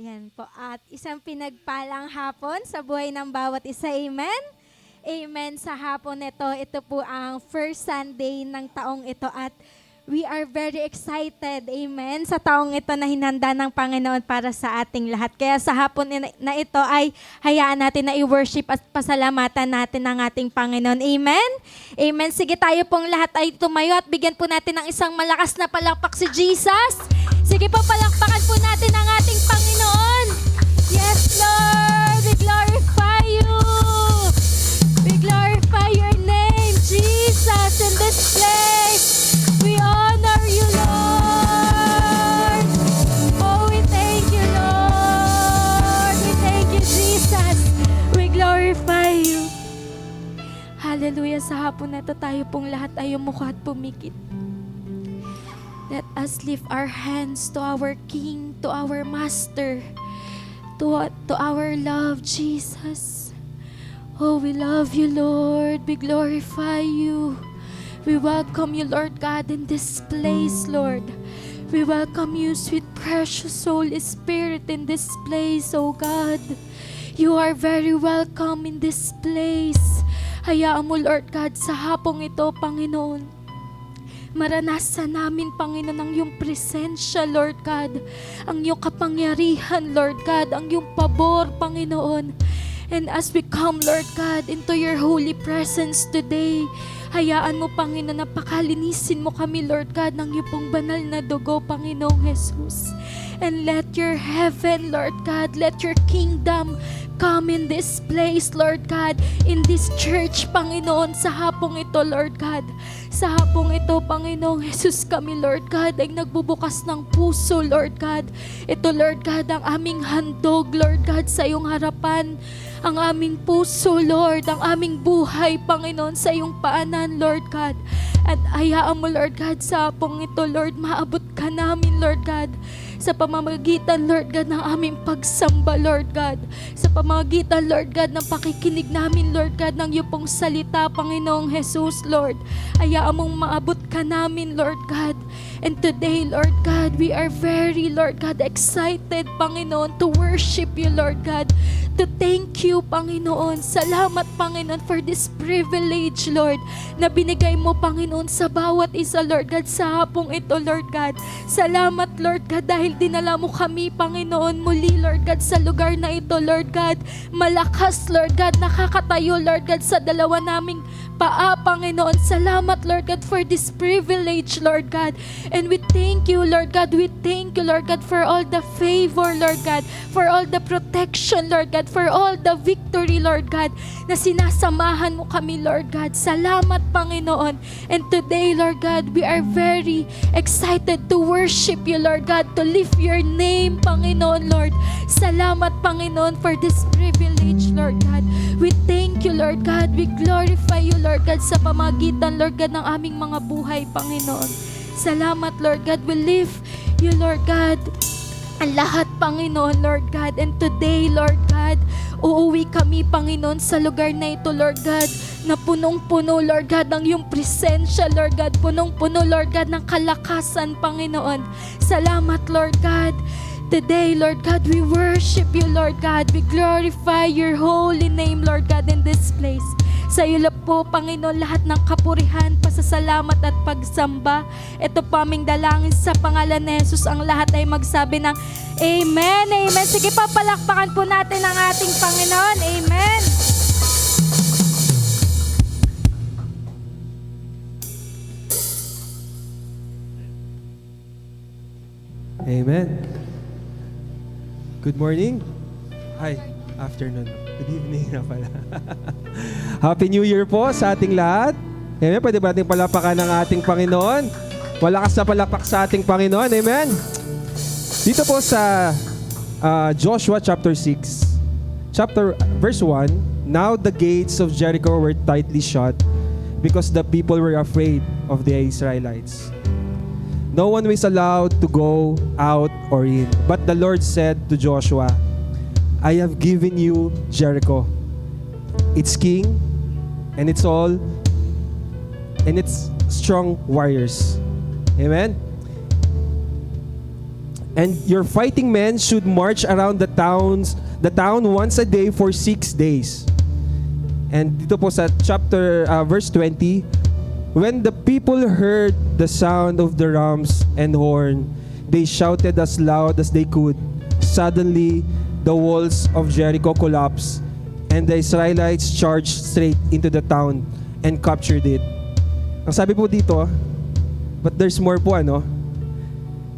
Yan po. At isang pinagpalang hapon sa buhay ng bawat isa. Amen? Amen sa hapon nito. Ito po ang first Sunday ng taong ito at we are very excited, amen, sa taong ito na hinanda ng Panginoon para sa ating lahat. Kaya sa hapon na ito ay hayaan natin na i-worship at pasalamatan natin ang ating Panginoon. Amen? Amen. Sige, tayo pong lahat ay tumayo at bigyan po natin ng isang malakas na palakpak si Jesus. Sige po, palakpakan po natin ang ating Panginoon. Yes, Lord, we glorify you. We glorify your name, Jesus, in this place. We honor you, Lord. Oh, we thank you, Lord. We thank you, Jesus. We glorify you. Hallelujah. Sa hapon na ito, tayo pong lahat ay umuko at pumikit. Let us lift our hands to our King, to our Master, to our love, Jesus. Oh, we love you, Lord. We glorify you. We welcome you, Lord God, in this place, Lord. We welcome you, sweet, precious Holy Spirit, in this place, oh God. You are very welcome in this place. Hayaan mo, Lord God, sa hapong ito, Panginoon. Maranasan namin, Panginoon, ang iyong presensya, Lord God. Ang iyong kapangyarihan, Lord God. Ang iyong pabor, Panginoon. And as we come, Lord God, into your holy presence today, hayaan mo, Panginoon, na pakalinisin mo kami, Lord God, ng iyong pong banal na dugo, Panginoong Jesus. And let your heaven, Lord God, let your kingdom come in this place, Lord God, in this church, Panginoon, sa hapong ito, Lord God. Sa hapong ito, Panginoong Jesus, kami, Lord God, ay nagbubukas ng puso, Lord God. Ito, Lord God, ang aming handog, Lord God, sa iyong harapan. Ang aming puso, Lord, ang aming buhay, Panginoon, sa iyong paanan, Lord God. At hayaan mo, Lord God, sa hapong ito, Lord, maabot ka namin, Lord God, sa pamamagitan, Lord God, ng aming pagsamba, Lord God. Sa pamamagitan, Lord God, ng pakikinig namin, Lord God, ng iyong pong salita, Panginoong Jesus, Lord. Hayaan mong maabot ka namin, Lord God. And today, Lord God, we are very, Lord God, excited, Panginoon, to worship you, Lord God. To thank you, Panginoon. Salamat, Panginoon, for this privilege, Lord, na binigay mo, Panginoon, sa bawat isa, Lord God, sa hapong ito, Lord God. Salamat, Lord God, dahil dinala mo kami, Panginoon, muli, Lord God, sa lugar na ito, Lord God. Malakas, Lord God, nakakatayo, Lord God, sa dalawa naming paa, Panginoon. Salamat, Lord God, for this privilege, Lord God. And we thank you, Lord God. We thank you, Lord God, for all the favor, Lord God, for all the protection, Lord God, for all the victory, Lord God, na sinasamahan mo kami, Lord God. Salamat, Panginoon. And today, Lord God, we are very excited to worship you, Lord God, to lift your name, Panginoon, Lord. Salamat, Panginoon, for this privilege, Lord God. We thank you, Lord God. We glorify you, Lord God, sa pamagitan, Lord God, ng aming mga buhay, Panginoon. Salamat, Lord God. We lift you, Lord God, ang lahat, Panginoon, Lord God. And today, Lord God, uuwi kami, Panginoon, sa lugar na ito, Lord God, na punong-puno, Lord God, ng iyong presensya, Lord God. Punong-puno, Lord God, ng kalakasan, Panginoon. Salamat, Lord God. Today, Lord God, we worship you, Lord God. We glorify your holy name, Lord God, in this place. Sa iyo lang po, Panginoon, lahat ng kapurihan, pasasalamat at pagsamba. Ito po aming dalangin sa pangalan ni Jesus. Ang lahat ay magsabi ng Amen, Amen. Sige pa, palakpakan po natin ang ating Panginoon. Amen. Amen. Good morning. Hi, afternoon. Good evening na pala. Happy New Year po sa ating lahat. Amen. Pwede ba natin palapakan ng ating Panginoon? Malakas na palapak sa ating Panginoon. Amen. Dito po sa Joshua chapter 6, verse 1, Now the gates of Jericho were tightly shut because the people were afraid of the Israelites. No one was allowed to go out or in. But the Lord said to Joshua, I have given you Jericho, its king, and its strong warriors. Amen? And your fighting men should march around the town once a day for 6 days. And dito po sa verse 20, when the people heard the sound of the drums and horn, they shouted as loud as they could. Suddenly, the walls of Jericho collapsed, and the Israelites charged straight into the town and captured it. Ang sabi po dito, but there's more po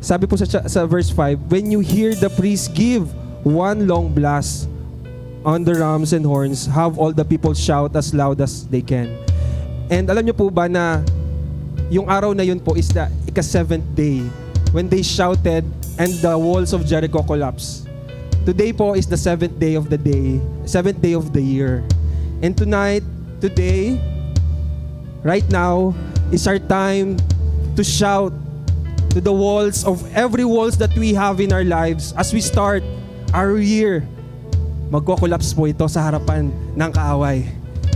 Sabi po sa verse 5, when you hear the priest give one long blast on the drums and horns, have all the people shout as loud as they can. And alam niyo po ba na yung araw na yun po is the ika-7th day when they shouted and the walls of Jericho collapsed. Today po is the 7th day of the year. And today, right now, is our time to shout to the walls of every walls that we have in our lives as we start our year. Magko-collapse po ito sa harapan ng kaaway.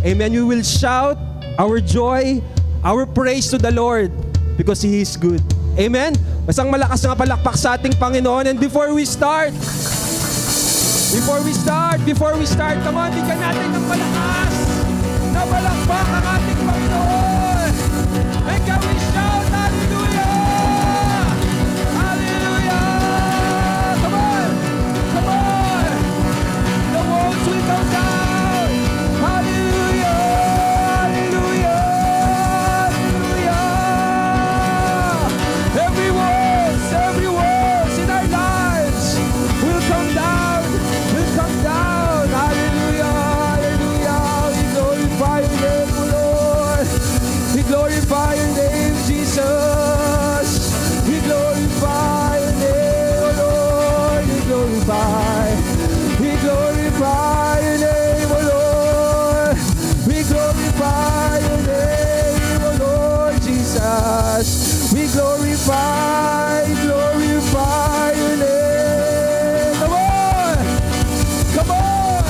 Amen. We will shout our joy, our praise to the Lord because He is good. Amen. Isang malakas na palakpak sa ating Panginoon. And before we start, come on, bigyan natin ng malakas na palakpak ang ating Panginoon. And can we shout, hallelujah! Hallelujah! Come on! Come on! The walls will come down! Hallelujah! Hallelujah! Hallelujah! Every walls in our lives will come down! Will come down! Hallelujah! Hallelujah! We glorify your name, O Lord! We glorify your name, Jesus! We glorify your name, O Lord! We glorify your name, O Lord! We glorify your name, O Lord Jesus! We glorify your name! Come on! Come on!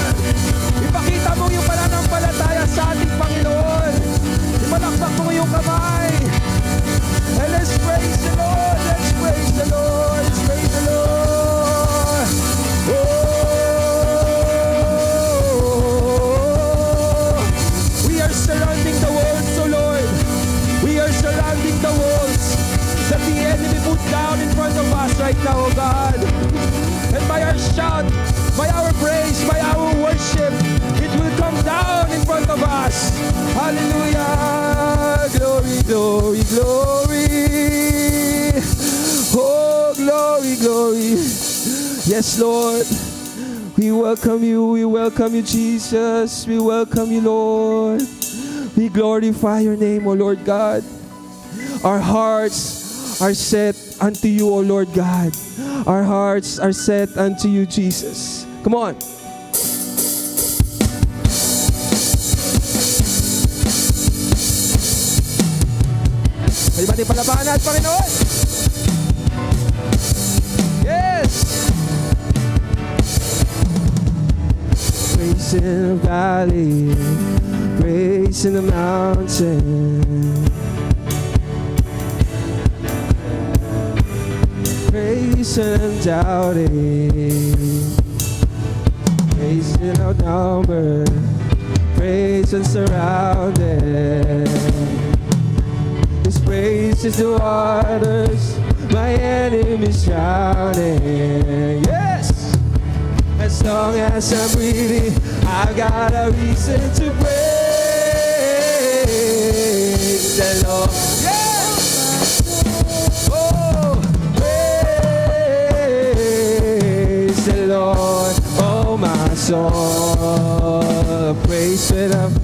Ipakita mo yung pananampalataya sa ating Panginoon. Ipalakpak mo yung kamay. And let's praise the Lord. Let's praise the Lord. Let's praise the Lord. Oh, we are surrounding the walls, O Lord. We are surrounding the walls that the enemy put down in front of us right now, O God. And by our shout, by our praise, by our worship, it will come down in front of us. Hallelujah! Glory, glory, glory! Oh, glory, glory! Yes, Lord. We welcome you, Jesus. We welcome you, Lord. We glorify your name, O Lord God. Our hearts are set unto you, O Lord God. Our hearts are set unto you, Jesus. Come on. Pwede ba natin palabahan natin, Panginoon? Yes! Praise in the valley, praise in the mountain, praise and doubting, praise in outnumbered, praise and surrounded. His praise is the waters, my enemies drowning. Yes! As long as I'm breathing, I've got a reason to praise the Lord. Yes! Oh, praise the Lord, oh my soul. Praise when I'm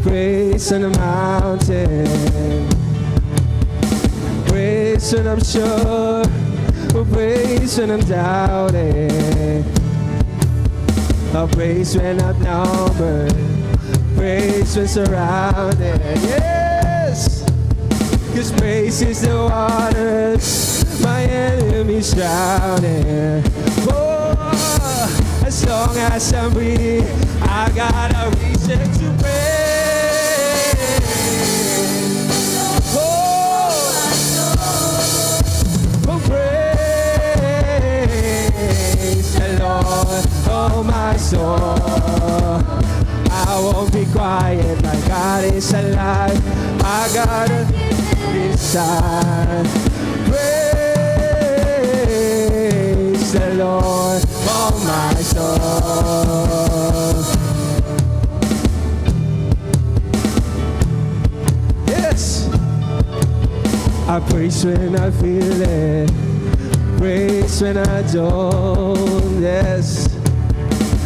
praise on the mountain, praise when I'm sure, praise when I'm doubting, praise when outnumbered, praise when surrounded. Yes, 'cause praise is the waters, my enemies drowning. Oh, as long as I'm breathing, I got a reason to praise. Oh, praise. soul. I won't be quiet, my God is alive. I gotta inside. Praise the Lord, oh my soul. Yes, I praise when I feel it, praise when I don't. Yes,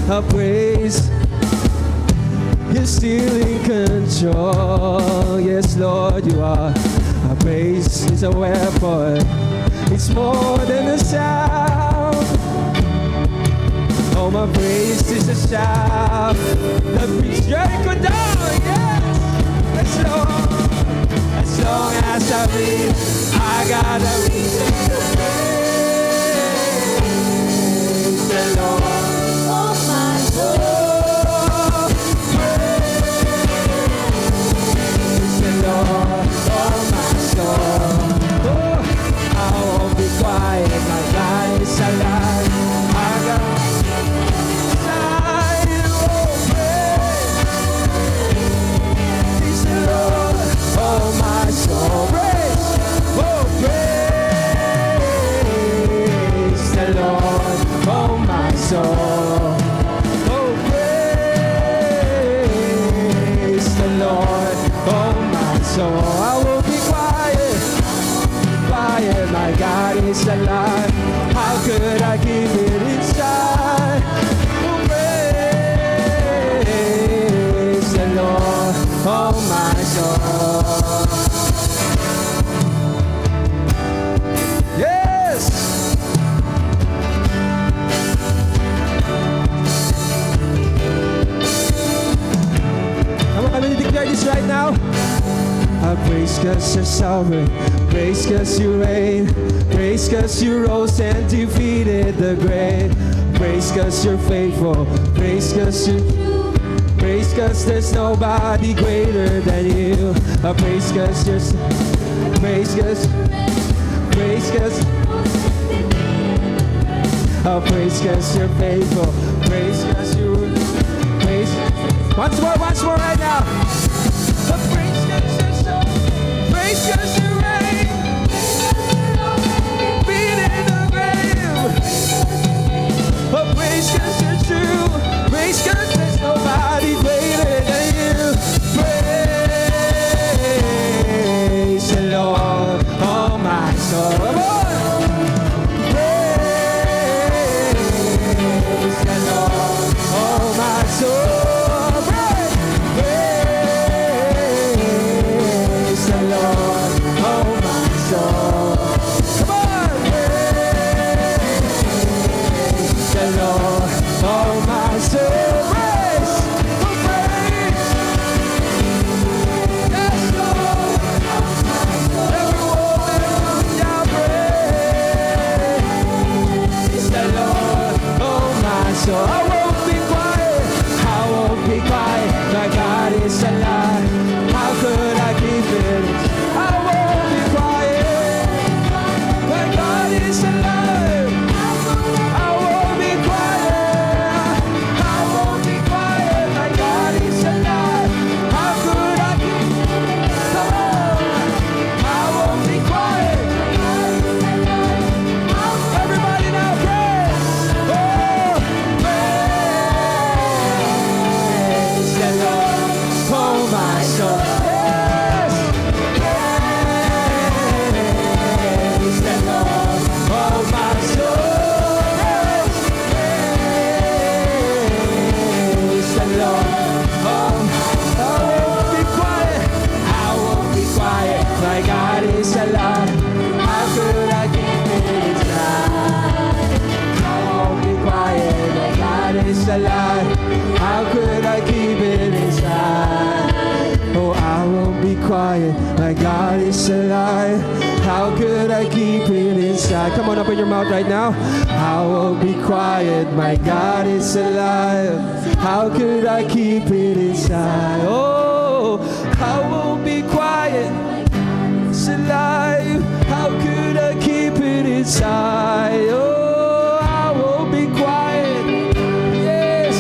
I praise. You're still in control. Yes, Lord, you are. Our praise is a weapon. It's more than a sound. Oh, my praise is a shout that brings Jericho down. Yes, as long as I breathe, I got a reason to praise the Lord. Oh, my soul. So I will be quiet, quiet, my God is alive. How could I keep it inside? Oh, praise the Lord, oh my soul. Yes! Come on, can we declare this right now? I praise cause you're sovereign, praise cause you reign, praise cause you rose and defeated the grave, praise cause you're faithful, praise cause there's nobody greater than you. I praise cause you're, praise cause, I praise cause you're faithful, praise cause you, praise, once more right now. I praise cause you're praise cause you reign, beat in the grave. Oh, praise cause you're true, praise cause there's nobody greater than you. Praise the Lord, oh my soul. Come on. Praise the Lord, oh my soul. So I won't be quiet, I won't be quiet, my God is alive. How could I keep it? I won't be quiet, my God is alive. I won't be quiet, I won't be quiet, my God is alive. How could I keep it? Come on, I won't be quiet. Everybody now pray. My God is alive. How could I keep it inside? I won't be quiet. My God is alive. How could I keep it inside? Oh, I won't be quiet. My God is alive. How could I keep it inside? Come on, open your mouth right now. I won't be quiet. My God is alive. How could I keep it inside? Oh, I won't be quiet. Alive, how could I keep it inside? Oh, I won't be quiet. Yes,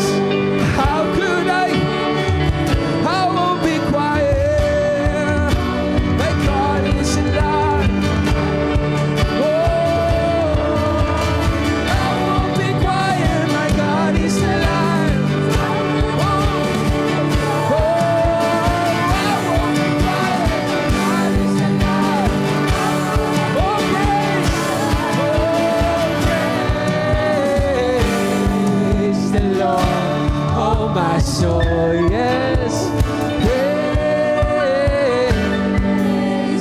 soul, yes. Praise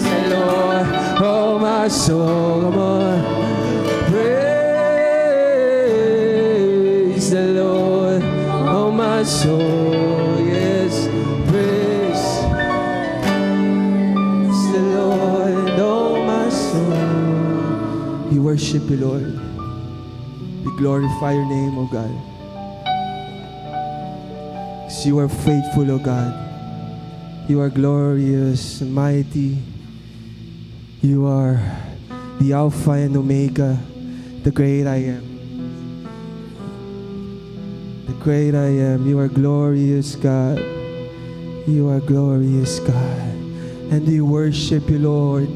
the Lord, oh my soul, come on. Praise the Lord, oh my soul, yes. Praise the Lord, oh my soul. We worship you, Lord. We glorify your name, O God. Because you are faithful, O God. You are glorious and mighty. You are the Alpha and Omega, the great I am. The great I am. You are glorious, God. You are glorious, God. And we worship you, Lord.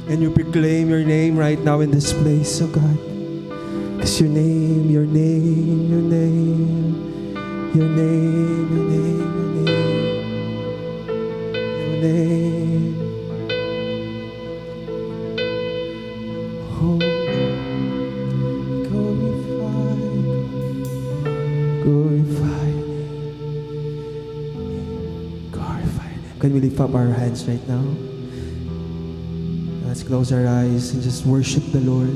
And you proclaim your name right now in this place, oh God. Because your name, your name, your name, your name, your name, your name, your name. Oh, glorify your name. Glorify your name. Can we lift up our hands right now? Let's close our eyes and just worship the Lord.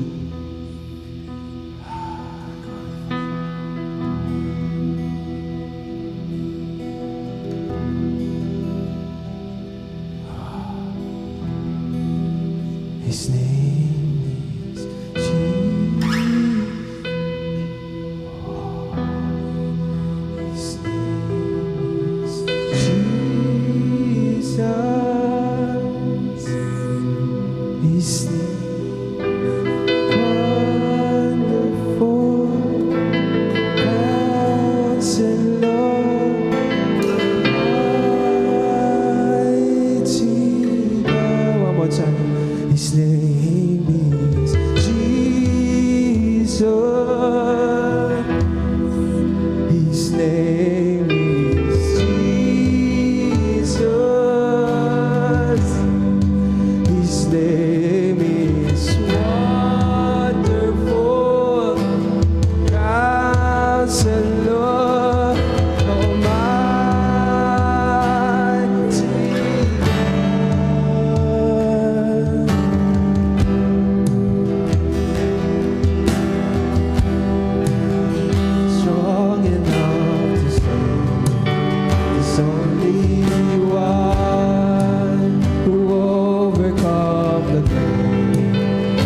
His name is Jesus. His name is Jesus. His name, wonderful Counselor, mighty God. One more time. His name is Jesus. His name is Jesus. His name is Wonderful Counselor, Almighty God. Strong enough to save. There's only one who overcome the grave.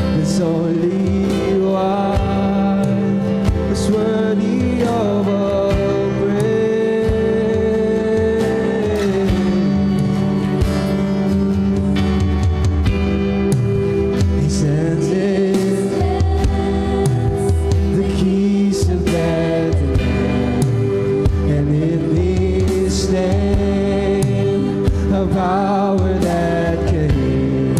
There's only one who's worthy of all praise. He sends in the keys of death and hell, and in His name a power that can heal,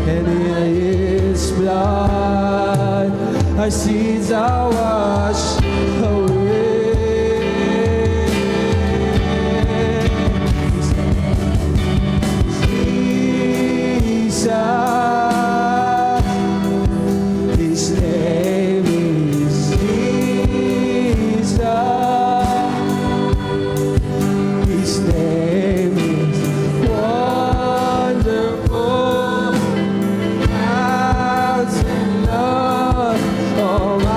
and in His blood our sins are washed away. His name is Jesus. His name is Jesus. His name is Wonderful Counselor, Almighty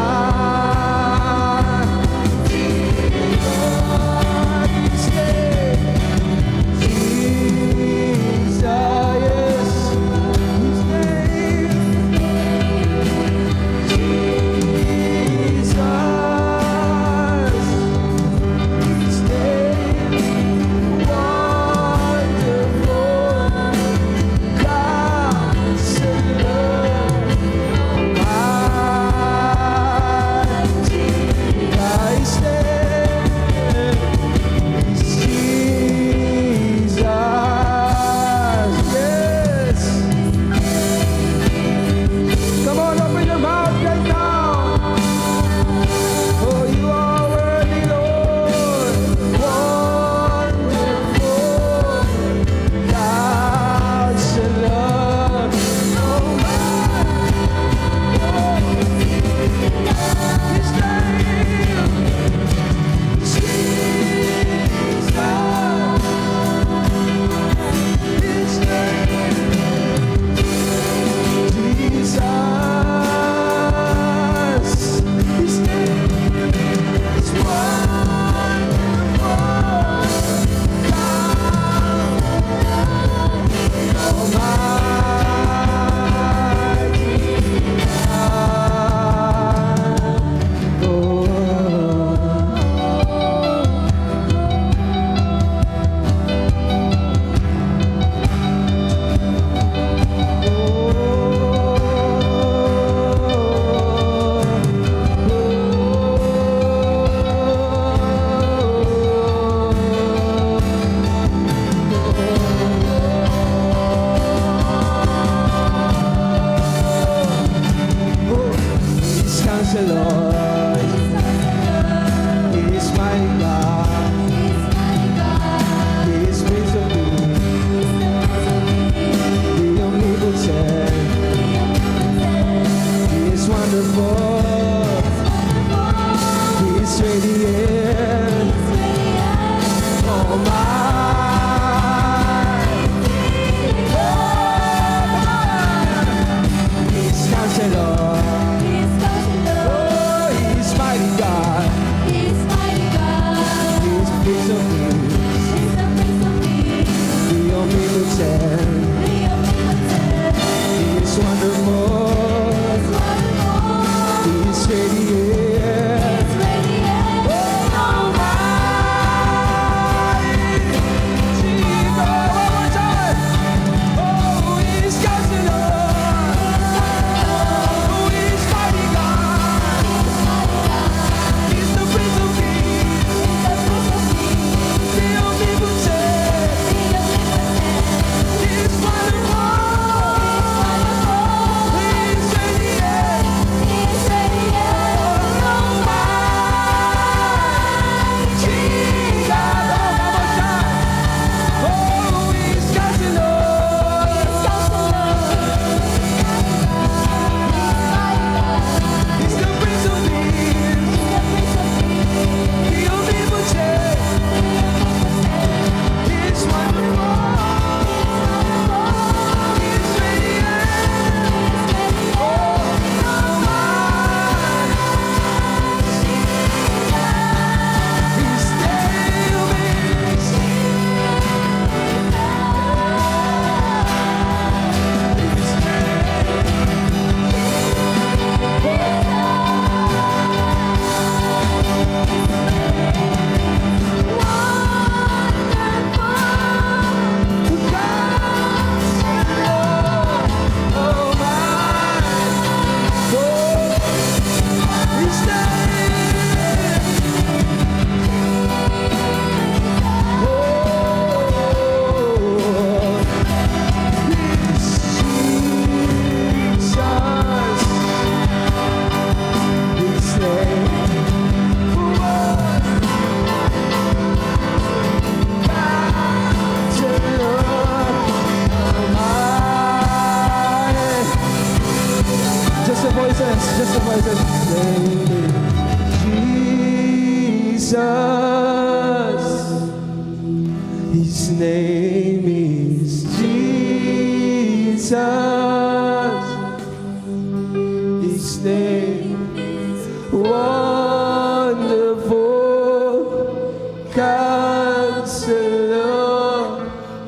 Lord. He is my God. He is Prince of Peace. The omnipotent. He is wonderful. He is radiant. Oh my. He's Counselor. Oh, He's mighty God. He's Prince of Peace. The omnipotent. He is wonderful. He is radiant. Oh my. Jesus, one more time. Oh, He's Counselor. Oh, He's mighty God. He's the Prince of Peace. The omnipotent. He's wonderful. He's radiant. Oh my. Jesus, oh, one more time. Oh, He's Counselor. He's the Prince of Peace. The omnipotent. He's wonderful. He's radiant. Oh my. His name is oh my. Oh, His just the voices, just the voices. Jesus, His name is Jesus. His name, wonderful Counselor,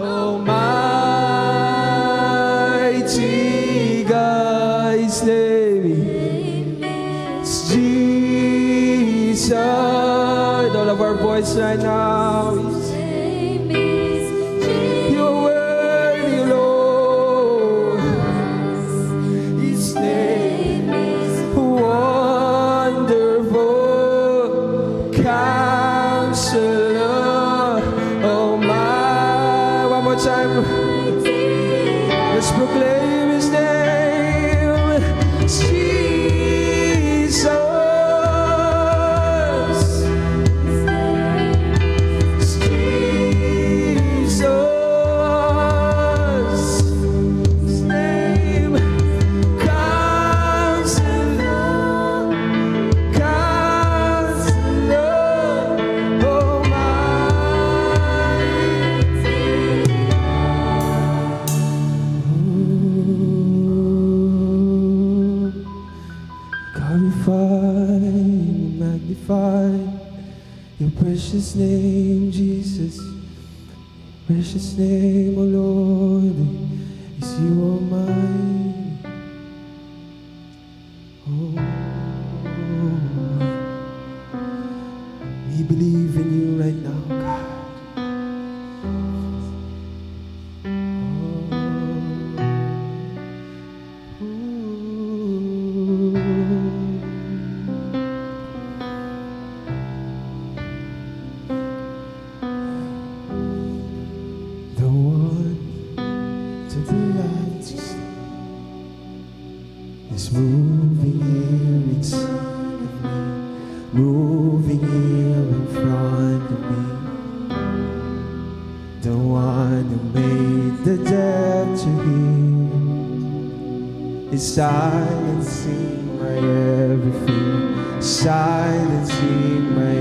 Almighty God. His name is Jesus. All of our voice right now. You're worthy, Lord. His name is wonderful Counselor. Oh my. One more time. Let's proclaim His name. Jesus. Magnify your precious name, Jesus. Precious name, O Lord, is you are mine. Oh, we believe in you right now, God. Is moving here, it's moving here in front of me. The one who made the deaf to hear is silencing my everything, silencing my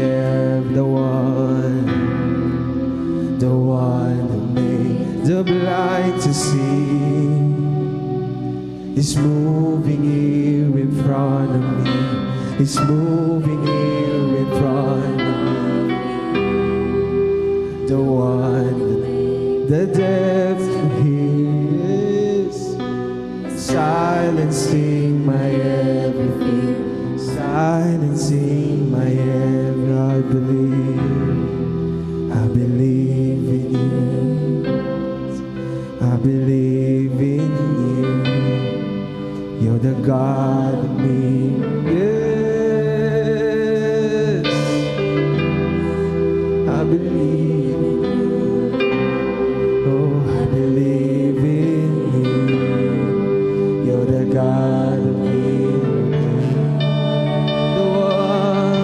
the one who made the blind to see is moving here in front of me. It's moving here in front of me. The one, the deaf to hear is silencing my everything, silencing my every. I believe in you. I believe in you. You're the God of me. Yes, I believe in you. Oh, I believe in you. You're the God of me. The one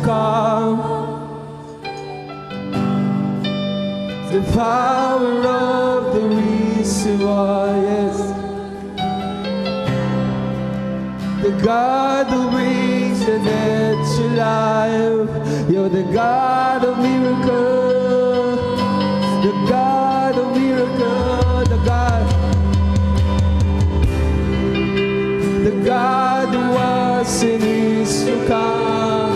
come. The power of the reason why, yes. The God who brings the dead to life. You're the God of miracles. The God of miracles. The God who was and is to come.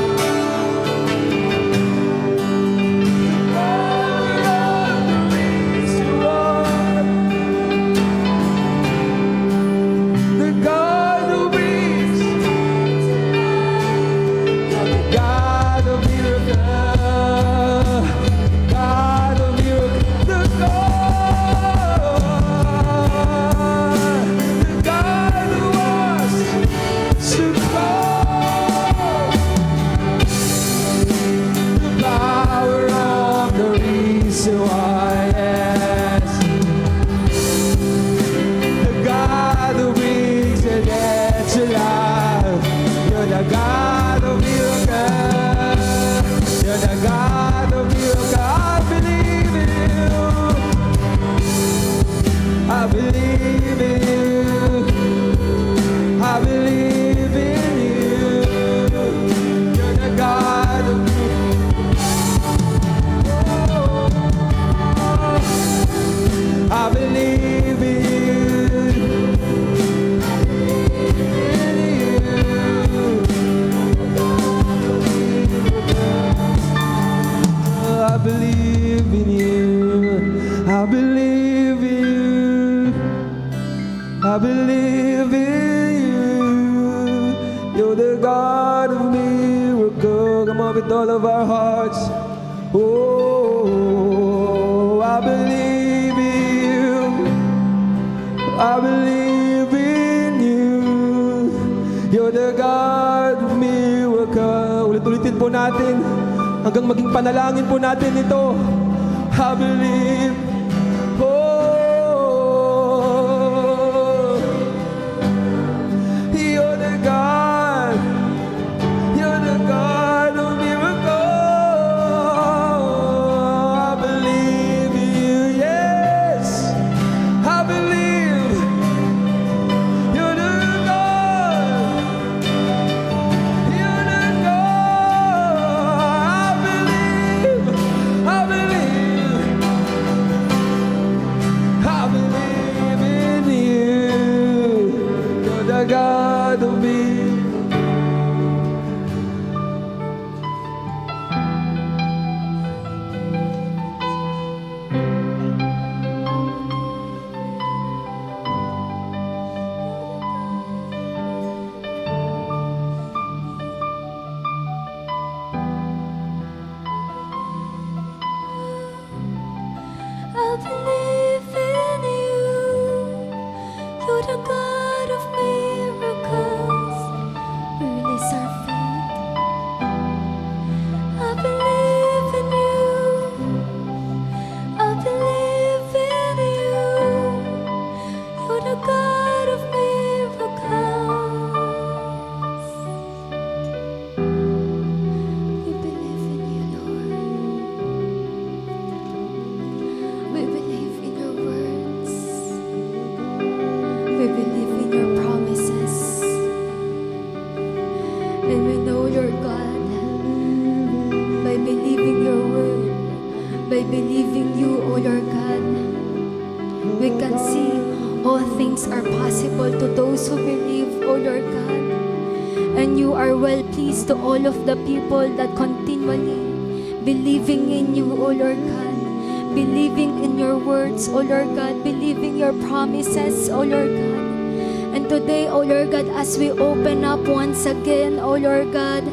The God who brings, God of miracles, God of miracles, the God who was to come. The power of the reason why, yes. The God who brings the dead to life. You're the God of miracles. You're the God of miracles. I believe in you. I believe in you. I believe in you. You're the God of miracles. I believe in you. I believe in you. I believe in you. I believe in you. You're the God of miracles. Come on, with all of our hearts. Oh, I believe in you. I believe in you. You're the God of miracles. Ulit-ulitin po natin hanggang maging panalangin po natin ito. I believe. Oh, you're the God. You're the God of miracles. I believe in you. Yes, I believe. You're the God. You're the God. I believe. I believe. I believe in you. You're the God of me. I believe in you. You're the God of miracles. Release our faith. I believe in you. I believe in you. You're the God of miracles. We believe in you, Lord. We believe in your words. We believe in your promises. And we know your God by believing your word, by believing you, O your God. We can see all things are possible to those who believe, O Lord God. And you are well pleased to all of the people that continually believing in you, O Lord God. Believing in your words, O Lord God. Believing your promises, O Lord God. And today, O Lord God, as we open up once again, O Lord God,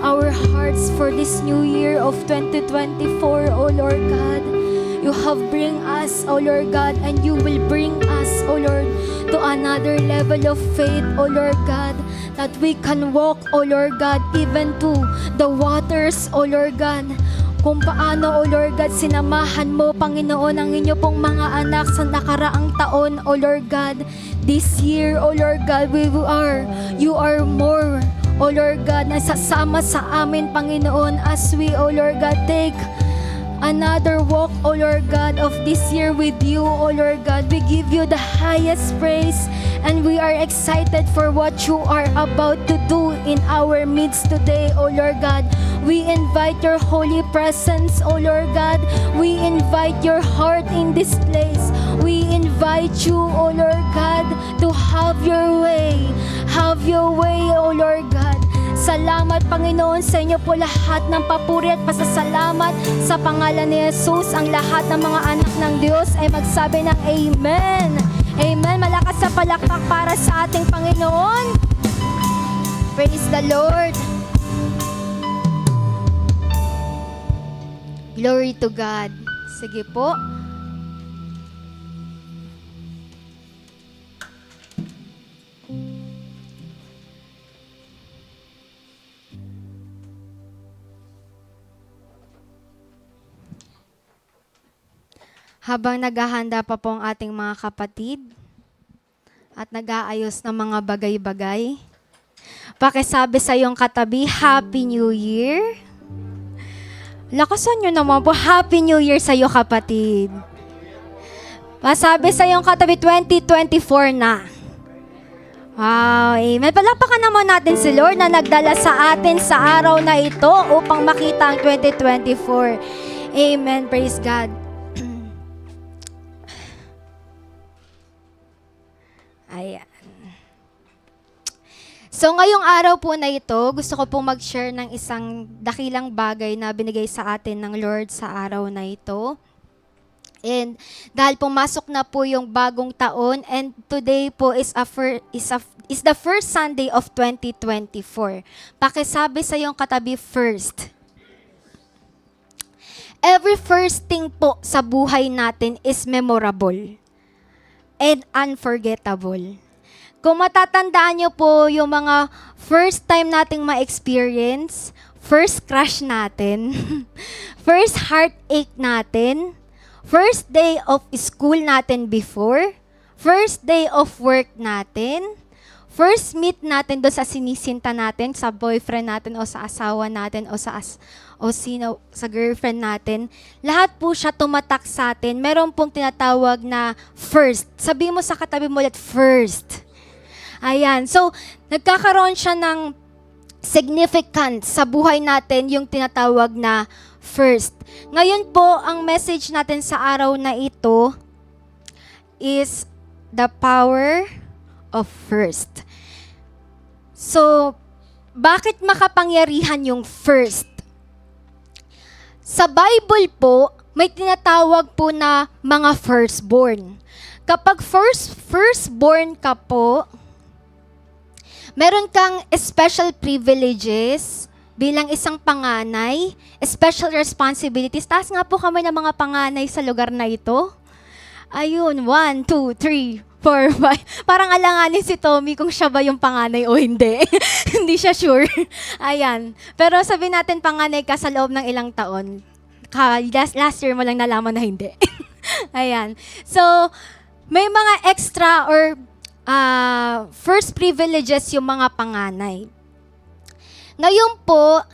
our hearts for this new year of 2024, O Lord God. You have bring us, O Lord God, and you will bring us, O Lord, to another level of faith, O Lord God, that we can walk, O Lord God, even to the waters, O Lord God. Kung paano, O Lord God, sinamahan mo, Panginoon, ang inyo pong mga anak sa nakaraang taon, O Lord God. This year, O Lord God, you are more O Lord God, na sasama sa amin, Panginoon, as we, O Lord God, take another walk, O Lord God, of this year with you, O Lord God. We give you the highest praise and we are excited for what you are about to do in our midst today, O Lord God. We invite your holy presence, O Lord God. We invite your heart in this place. We invite you, O Lord God, to have your way. Have your way, O Lord God. Salamat, Panginoon, sa inyo po lahat ng papuri at pasasalamat sa pangalan ni Jesus. Ang lahat ng mga anak ng Diyos ay magsabi ng Amen. Amen. Malakas sa palakpak para sa ating Panginoon. Praise the Lord. Glory to God. Sige po. Habang naghahanda pa po ang ating mga kapatid at nag-aayos ng mga bagay-bagay, pakisabi sa iyong katabi, Happy New Year. Lakasan nyo naman po, Happy New Year sa iyo, kapatid. Pasabi sa iyong katabi, 2024 na. Wow, amen. Palakpakan naman natin si Lord na nagdala sa atin sa araw na ito upang makita ang 2024. Amen. Praise God. Ayan. So ngayong araw po na ito, gusto ko pong mag-share ng isang dakilang bagay na binigay sa atin ng Lord sa araw na ito. And dahil pumasok na po yung bagong taon, and today po is the first Sunday of 2024. Pakisabi sa iyong katabi, first. Every first thing po sa buhay natin is memorable and unforgettable. Kung matatandaan niyo po yung mga first time nating ma-experience, first crush natin, first heartache natin, first day of school natin before, first day of work natin, first meet natin doon sa sinisinta natin, sa boyfriend natin o sa asawa natin o sa girlfriend natin, lahat po siya tumatak sa atin. Meron pong tinatawag na first. Sabi mo sa katabi mo ulit, first. Ayan. So, nagkakaroon siya ng significance sa buhay natin, yung tinatawag na first. Ngayon po, ang message natin sa araw na ito is the power of first. So, bakit makapangyarihan yung first? Sa Bible po, may tinatawag po na mga firstborn. Kapag firstborn ka po, meron kang special privileges bilang isang panganay, special responsibilities. Taas nga po kami ng mga panganay sa lugar na ito. Ayun, 1, 2, 3, 4, 5. Parang alanganin si Tommy kung siya ba yung panganay o hindi. Hindi siya sure. Ayan. Pero sabihin natin panganay ka sa loob ng ilang taon. Last year mo lang nalaman na hindi. Ayan. So, may mga extra or first privileges yung mga panganay. Ngayon po,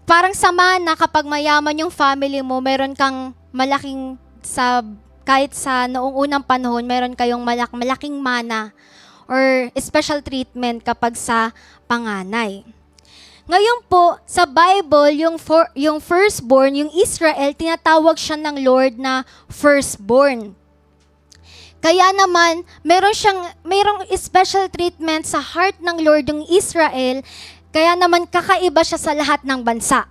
parang sama na kapag mayaman yung family mo, meron kang malaking kahit sa noong unang panahon, meron kayong malaking mana or special treatment kapag sa panganay. Ngayon po, sa Bible, yung firstborn, yung Israel, tinatawag siya ng Lord na firstborn. Kaya naman, merong special treatment sa heart ng Lord yung Israel, kaya naman kakaiba siya sa lahat ng bansa.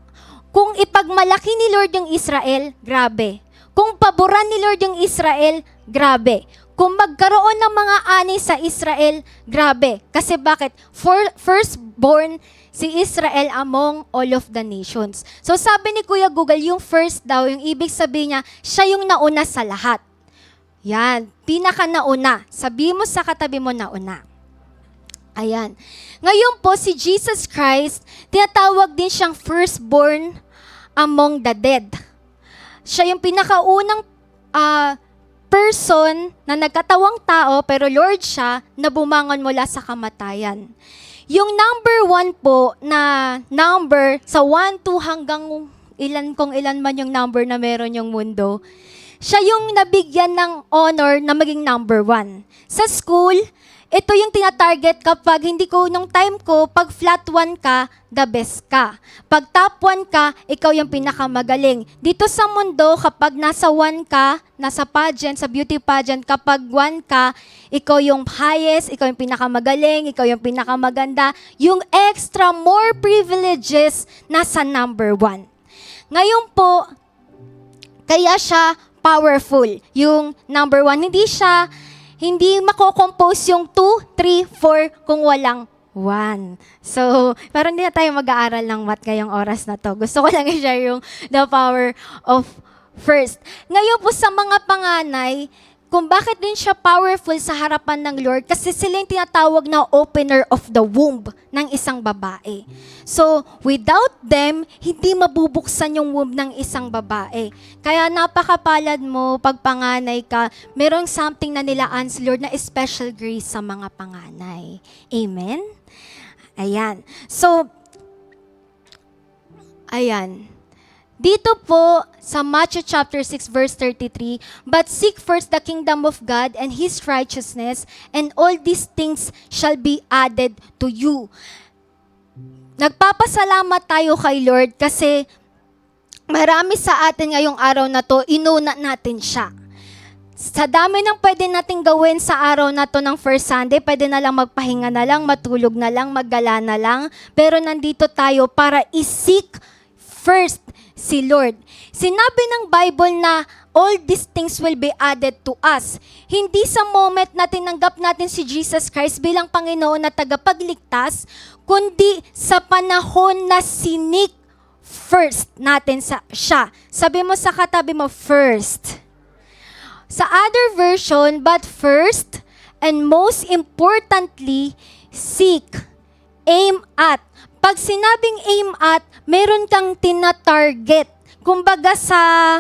Kung ipagmalaki ni Lord yung Israel, grabe. Kung paboran ni Lord yung Israel, grabe. Kung magkaroon ng mga ani sa Israel, grabe. Kasi bakit? Firstborn si Israel among all of the nations. So sabi ni Kuya Google, yung first daw, yung ibig sabihin niya, siya yung nauna sa lahat. Yan, pinaka nauna. Sabi mo sa katabi mo nauna. Ayan. Ngayon po, si Jesus Christ, tinatawag din siyang firstborn among the dead. Siya yung pinakaunang person na nagkatawang tao, pero Lord siya, na bumangon mula sa kamatayan. Yung number 1 po na number sa 1, 2 hanggang ilan kung ilan man yung number na meron yung mundo, siya yung nabigyan ng honor na maging number 1. Sa school, ito yung tinatarget kapag hindi ko, nung time ko, pag flat 1 ka, the best ka. Pag top 1 ka, ikaw yung pinakamagaling. Dito sa mundo, kapag nasa 1 ka, nasa pageant, sa beauty pageant, kapag 1 ka, ikaw yung highest, ikaw yung pinakamagaling, ikaw yung pinakamaganda. Yung extra, more privileges, nasa number 1. Ngayon po, kaya siya powerful. Yung number 1, hindi mako-compose yung 2, 3, 4 kung walang 1. So, parang hindi na tayo mag-aaral ng math ngayong oras na to. Gusto ko lang i-share yung the power of first. Ngayon po sa mga panganay, kung bakit din siya powerful sa harapan ng Lord, kasi sila yung tinatawag na opener of the womb ng isang babae. So, without them, hindi mabubuksan yung womb ng isang babae. Kaya napakapalad mo, pag panganay ka, merong something na nilaan si Lord na special grace sa mga panganay. Amen? Ayan. So, ayan. Dito po sa Matthew chapter 6 verse 33, "But seek first the kingdom of God and His righteousness, and all these things shall be added to you." Nagpapasalamat tayo kay Lord kasi marami sa atin ngayong araw na to, inuna natin siya. Sa dami ng pwede nating gawin sa araw na to ng First Sunday, pwede na lang magpahinga na lang, matulog na lang, maggala na lang, pero nandito tayo para i-seek first si Lord. Sinabi ng Bible na all these things will be added to us. Hindi sa moment na tinanggap natin si Jesus Christ bilang Panginoon na tagapagligtas, kundi sa panahon na sinik first natin siya. Sabi mo sa katabi mo, first. Sa other version, but first and most importantly, seek, aim at. Pag sinabing aim at, meron kang tina-target. Kumbaga sa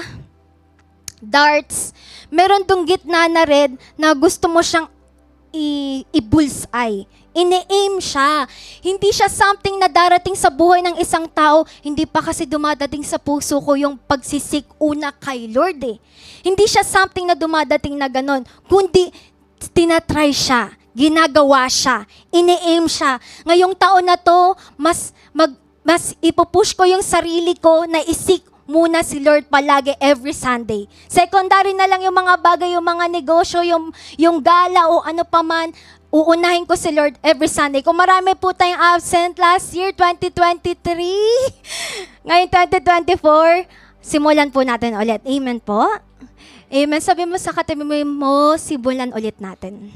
darts, meron tong gitna na red na gusto mo siyang i-bullseye. Ine-aim siya. Hindi siya something na darating sa buhay ng isang tao. Hindi pa kasi dumadating sa puso ko yung pagsisik una kay Lord eh. Hindi siya something na dumadating na ganon. Kundi tinatry siya. Ginagawa siya, ini-aim siya. Ngayong taon na to, mas ipupush ko yung sarili ko na isik muna si Lord palagi every Sunday. Secondary na lang yung mga bagay, yung mga negosyo, yung gala o ano pa man, uunahin ko si Lord every Sunday. Kung marami po tayong absent last year, 2023, ngayon 2024, simulan po natin ulit. Amen po? Amen. Sabi mo sa katabi mo, simulan ulit natin.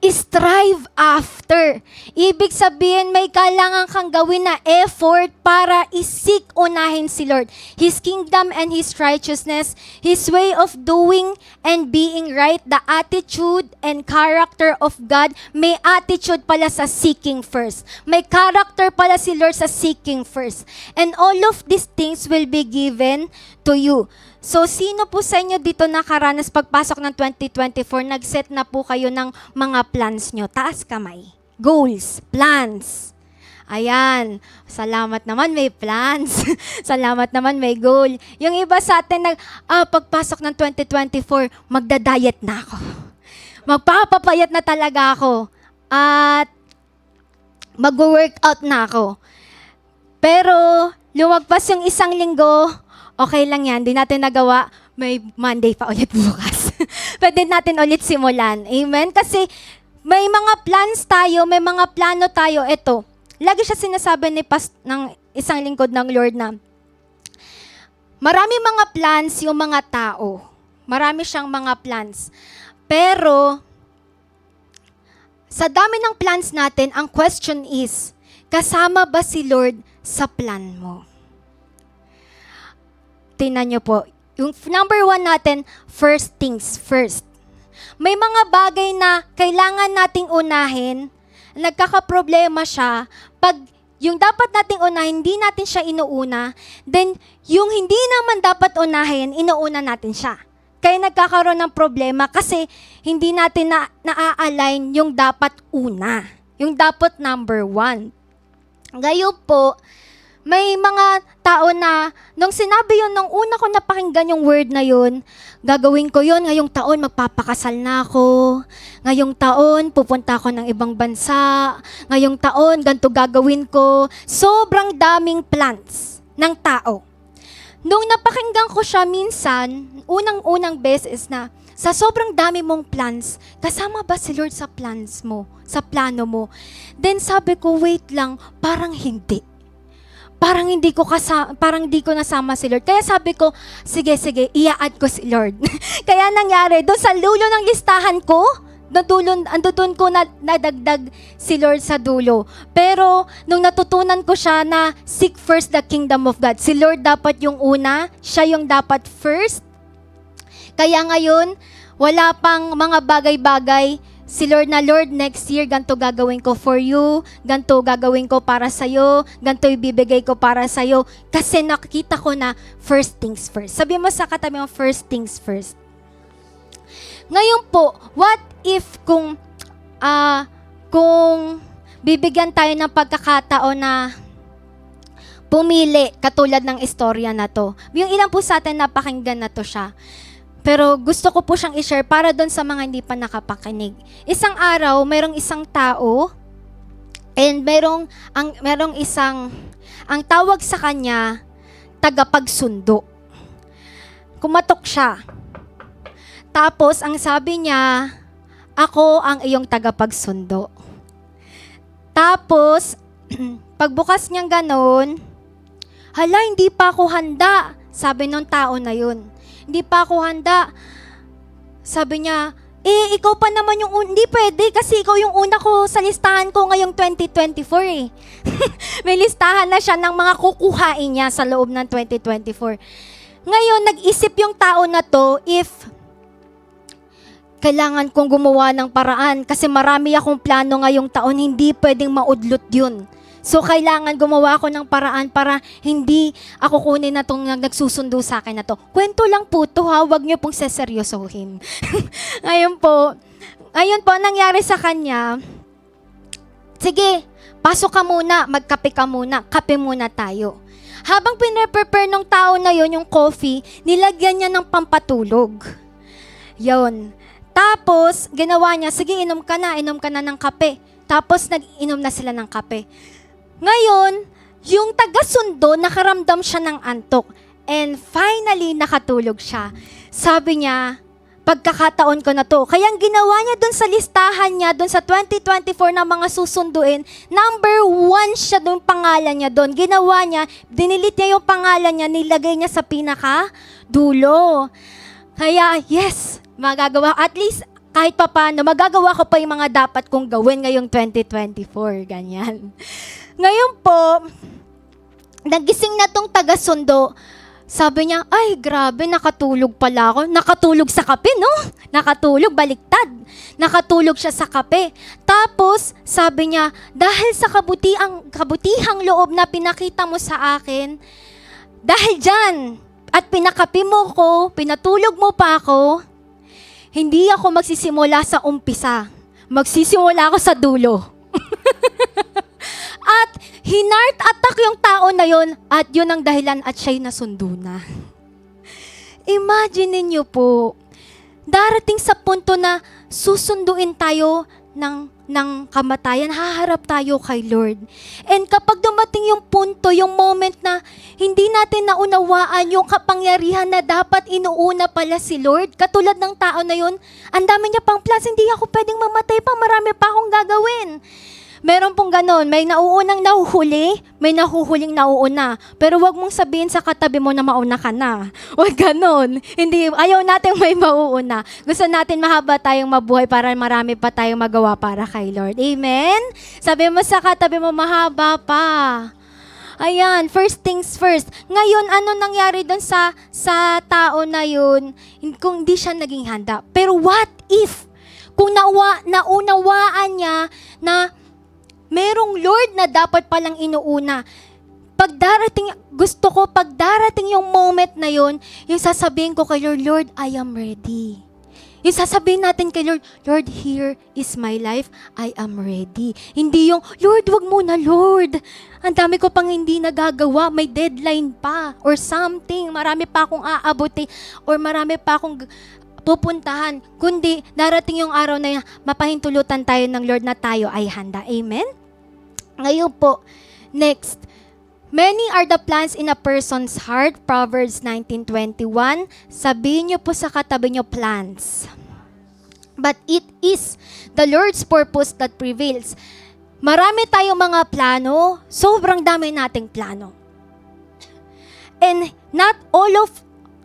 Strive after. Ibig sabihin, may kailangan kang gawin na effort para isik unahin si Lord. His kingdom and His righteousness, His way of doing and being right, the attitude and character of God. May attitude pala sa seeking first. May character pala si Lord sa seeking first. And all of these things will be given to you. So, sino po sa inyo dito nakaranas pagpasok ng 2024, nag-set na po kayo ng mga plans nyo? Taas kamay. Goals, plans. Ayan. Salamat naman may plans. Salamat naman may goal. Yung iba sa atin, pagpasok ng 2024, magda-diet na ako. Magpapapayat na talaga ako. At mag-workout na ako. Pero, lumagpas yung isang linggo, okay lang yan, di natin nagawa, may Monday pa ulit bukas. Pwede natin ulit simulan. Amen? Kasi may mga plans tayo, may mga plano tayo. Ito, lagi siya sinasabi ng isang lingkod ng Lord na marami mga plans yung mga tao. Marami siyang mga plans. Pero, sa dami ng plans natin, ang question is, kasama ba si Lord sa plan mo? Tingnan nyo po. Yung number 1 natin, first things first. May mga bagay na kailangan nating unahin, nagkakaproblema siya, pag yung dapat nating unahin, hindi natin siya inuuna, then yung hindi naman dapat unahin, inuuna natin siya. Kaya nagkakaroon ng problema kasi hindi natin na-align yung dapat una. Yung dapat number 1. Ngayon po, may mga tao na, nung sinabi yun, nung una ko napakinggan yung word na yun, gagawin ko yun, ngayong taon magpapakasal na ako, ngayong taon pupunta ako ng ibang bansa, ngayong taon ganito gagawin ko. Sobrang daming plans ng tao. Nung napakinggan ko siya minsan, unang-unang beses na, sa sobrang dami mong plans, kasama ba si Lord sa plans mo, sa plano mo? Then sabi ko, wait lang, parang hindi. Parang hindi ko nasama si Lord. Kaya sabi ko, sige, i-add ko si Lord. Kaya nangyari, doon sa dulo ng listahan ko, doon ko nadagdag si Lord sa dulo. Pero, nung natutunan ko siya na seek first the kingdom of God, si Lord dapat yung una, siya yung dapat first. Kaya ngayon, wala pang mga bagay-bagay, si Lord na, Lord, next year, ganito gagawin ko for you, ganito gagawin ko para sa'yo, ganito ibibigay ko para sa'yo. Kasi nakita ko na first things first. Sabi mo sa katabi mo, first things first. Ngayon po, what if kung bibigyan tayo ng pagkakataon na pumili, katulad ng istorya na to. Yung ilan po sa atin napakinggan na to siya. Pero gusto ko po siyang i-share para doon sa mga hindi pa nakapakinig. Isang araw, mayroong isang tao and mayroong isang, ang tawag sa kanya, tagapagsundo. Kumatok siya. Tapos, ang sabi niya, ako ang iyong tagapagsundo. Tapos, pagbukas niyang ganon, hala, hindi pa ako handa, sabi nung tao na yun. Hindi pa ako handa. Sabi niya, ikaw pa naman yung hindi pwede kasi ikaw yung una ko sa listahan ko ngayong 2024 eh. May listahan na siya ng mga kukuhain niya sa loob ng 2024. Ngayon, nag-isip yung tao na to if kailangan kong gumawa ng paraan kasi marami akong plano ngayong taon, hindi pwedeng maudlot yun. So, kailangan gumawa ako ng paraan para hindi ako kunin na itong nagsusundo sa akin na to. Kwento lang po to ha, huwag niyo pong seseryosohin. Ngayon po, nangyari sa kanya, sige, pasok ka muna, magkape ka muna, kape muna tayo. Habang pinaprepare ng tao na yon yung coffee, nilagyan niya ng pampatulog. Yon. Tapos, ginawa niya, sige, inom ka na ng kape. Tapos, nag-inom na sila ng kape. Ngayon, yung taga-sundo, nakaramdam siya ng antok. And finally, nakatulog siya. Sabi niya, pagkakataon ko na to. Kaya ang ginawa niya dun sa listahan niya, dun sa 2024 na mga susunduin, number 1 siya dun, pangalan niya dun. Ginawa niya, dinilit niya yung pangalan niya, nilagay niya sa pinaka-dulo. Kaya, yes, magagawa. At least, kahit papaano, magagawa ko pa yung mga dapat kong gawin ngayong 2024. Ganyan. Ngayon po, nagising na tong taga-sundo. Sabi niya, ay grabe, nakatulog pala ako. Nakatulog sa kape, no? Nakatulog, baliktad. Nakatulog siya sa kape. Tapos, sabi niya, dahil sa kabutihang loob na pinakita mo sa akin, dahil dyan, at pinakape mo ko, pinatulog mo pa ako, hindi ako magsisimula sa umpisa. Magsisimula ako sa dulo. At hinart attack yung tao na yon at yun ang dahilan at siya'y nasundo na. Imagine niyo po, darating sa punto na susunduin tayo ng kamatayan, haharap tayo kay Lord. And kapag dumating yung punto, yung moment na hindi natin naunawaan yung kapangyarihan na dapat inuuna pala si Lord, katulad ng tao na yun, ang dami niya pang plans, hindi ako pwedeng mamatay pa, marami pa akong gagawin. Meron pong ganon, may nauunang nahuhuli, may nahuhuling nauuna. Pero wag mong sabihin sa katabi mo na mauna ka na. Wag ganon. Hindi, ayaw natin may mauuna. Gusto natin mahaba tayong mabuhay para marami pa tayong magawa para kay Lord. Amen? Sabi mo sa katabi mo, mahaba pa. Ayan, first things first. Ngayon, ano nangyari doon sa tao na yun kung hindi siya naging handa? Pero what if, kung naunawaan niya na merong Lord na dapat palang inuuna. Gusto ko pag darating yung moment na yon, yung sasabihin ko kay Lord, Lord, I am ready. Yung sasabihin natin kay Lord, Lord, here is my life, I am ready. Hindi yung, Lord, wag muna, Lord. Ang dami ko pang hindi nagagawa, may deadline pa, or something, marami pa akong aabuti, or marami pa akong pupuntahan. Kundi, darating yung araw na mapahintulutan tayo ng Lord na tayo ay handa. Amen? Ngayon po, next, many are the plans in a person's heart, Proverbs 19:21. Sabihin niyo po sa katabi niyo, plans. But it is the Lord's purpose that prevails. Marami tayong mga plano, sobrang dami nating plano. And not all of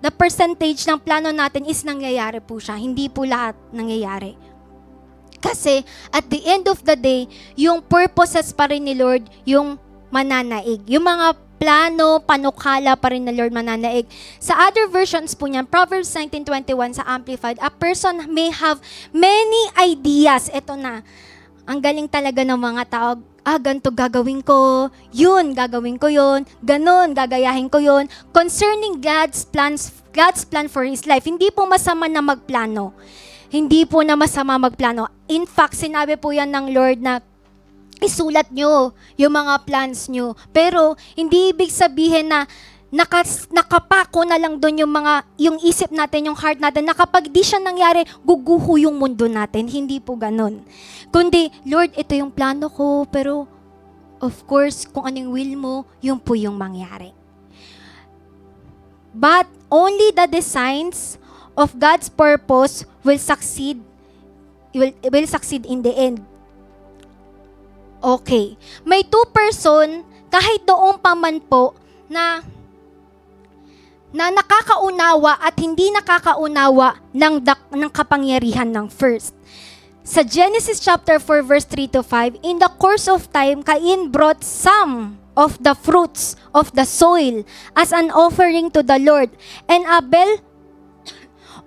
the percentage ng plano natin is nangyayari po siya. Hindi po lahat nangyayari. Kasi at the end of the day, yung purposes pa rin ni Lord, yung mananaig. Yung mga plano, panukala pa rin na Lord mananaig. Sa other versions po niyan, Proverbs 19:21 sa Amplified, a person may have many ideas. Ito na, ang galing talaga ng mga tao. Ganito gagawin ko, yun, gagawin ko yun, ganon, gagayahin ko yun. Concerning God's plan for His life, hindi po masama na magplano. Hindi po na masama magplano. In fact, sinabi po yan ng Lord na isulat nyo yung mga plans nyo. Pero, hindi ibig sabihin na nakapako na lang doon yung isip natin, yung heart natin, na kapag di siya nangyari, guguho yung mundo natin. Hindi po ganun. Kundi, Lord, ito yung plano ko, pero of course, kung anong will mo, yun po yung mangyari. But, only the designs of God's purpose will succeed in the end. Okay. May two person, kahit doon pa man po, na nakakaunawa at hindi nakakaunawa ng kapangyarihan ng first. Sa Genesis chapter 4 verse 3-5, in the course of time, Cain brought some of the fruits of the soil as an offering to the Lord, and Abel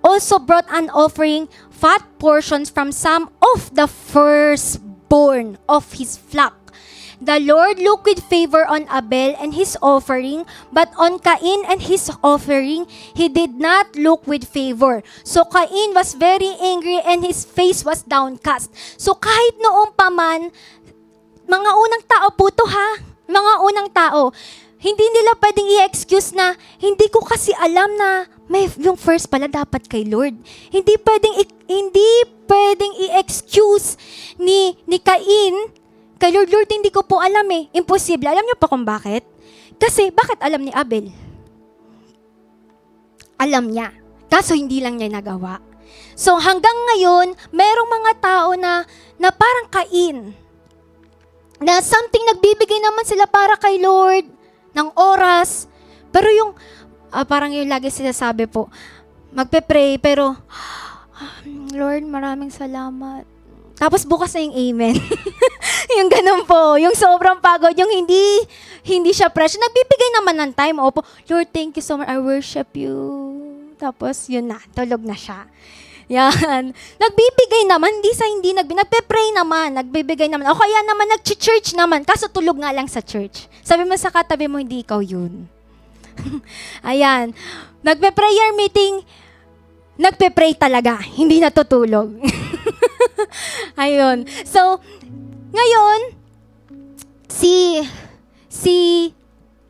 also brought an offering, fat portions from some of the firstborn of his flock. The Lord looked with favor on Abel and his offering, but on Cain and his offering, He did not look with favor. So Cain was very angry and his face was downcast. So kahit noong pa man, mga unang tao po to ha, mga unang tao, hindi nila pwedeng i-excuse na, hindi ko kasi alam na may yung first pala dapat kay Lord. Hindi pwedeng i-excuse ni Cain kay Lord, hindi ko po alam eh. Imposible. Alam niyo pa kung bakit? Kasi, bakit alam ni Abel? Alam niya. Kaso hindi lang niya nagawa. So, hanggang ngayon, merong mga tao na parang Cain. Na something nagbibigay naman sila para kay Lord, ng oras. Pero yung, parang yung lagi sinasabi po, magpe-pray, pero, Lord, maraming salamat. Tapos bukas na yung amen. Yung ganun po, yung sobrang pagod, yung hindi siya fresh. Nagbibigay naman ng time. Opo, Lord, thank you so much. I worship you. Tapos, yun na, tulog na siya. Yan. Nagbibigay naman, nagpe-pray naman, nagbibigay naman. O kaya naman, nag-church naman, kaso tulog nga lang sa church. Sabi mo sa katabi mo, hindi ikaw yun. Ayan. Nagpe-prayer meeting, nagpe-pray talaga, hindi natutulog. Ayun. So, ngayon, si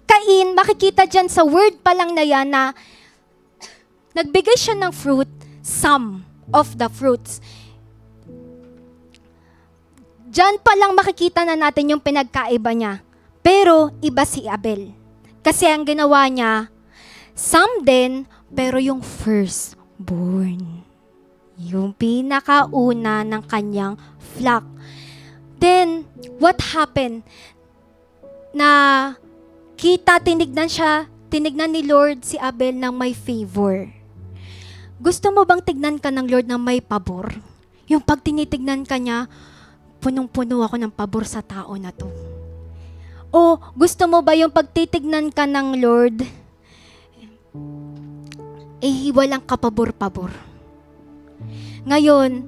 Cain, makikita dyan sa word pa lang na yan na nagbigay siya ng fruit, some of the fruits. Dyan pa lang makikita na natin yung pinagkaiba niya. Pero, iba si Abel. Kasi ang ginawa niya, some din, pero yung firstborn. Yung pinakauna ng kanyang flock. Then, what happened? Na tinignan ni Lord si Abel ng may favor. Gusto mo bang tignan ka ng Lord ng may pabor? Yung pag tinitignan ka niya, punong-puno ako ng pabor sa tao na to. O gusto mo ba yung pagtitignan ka ng Lord, walang kapabor-pabor? Ngayon,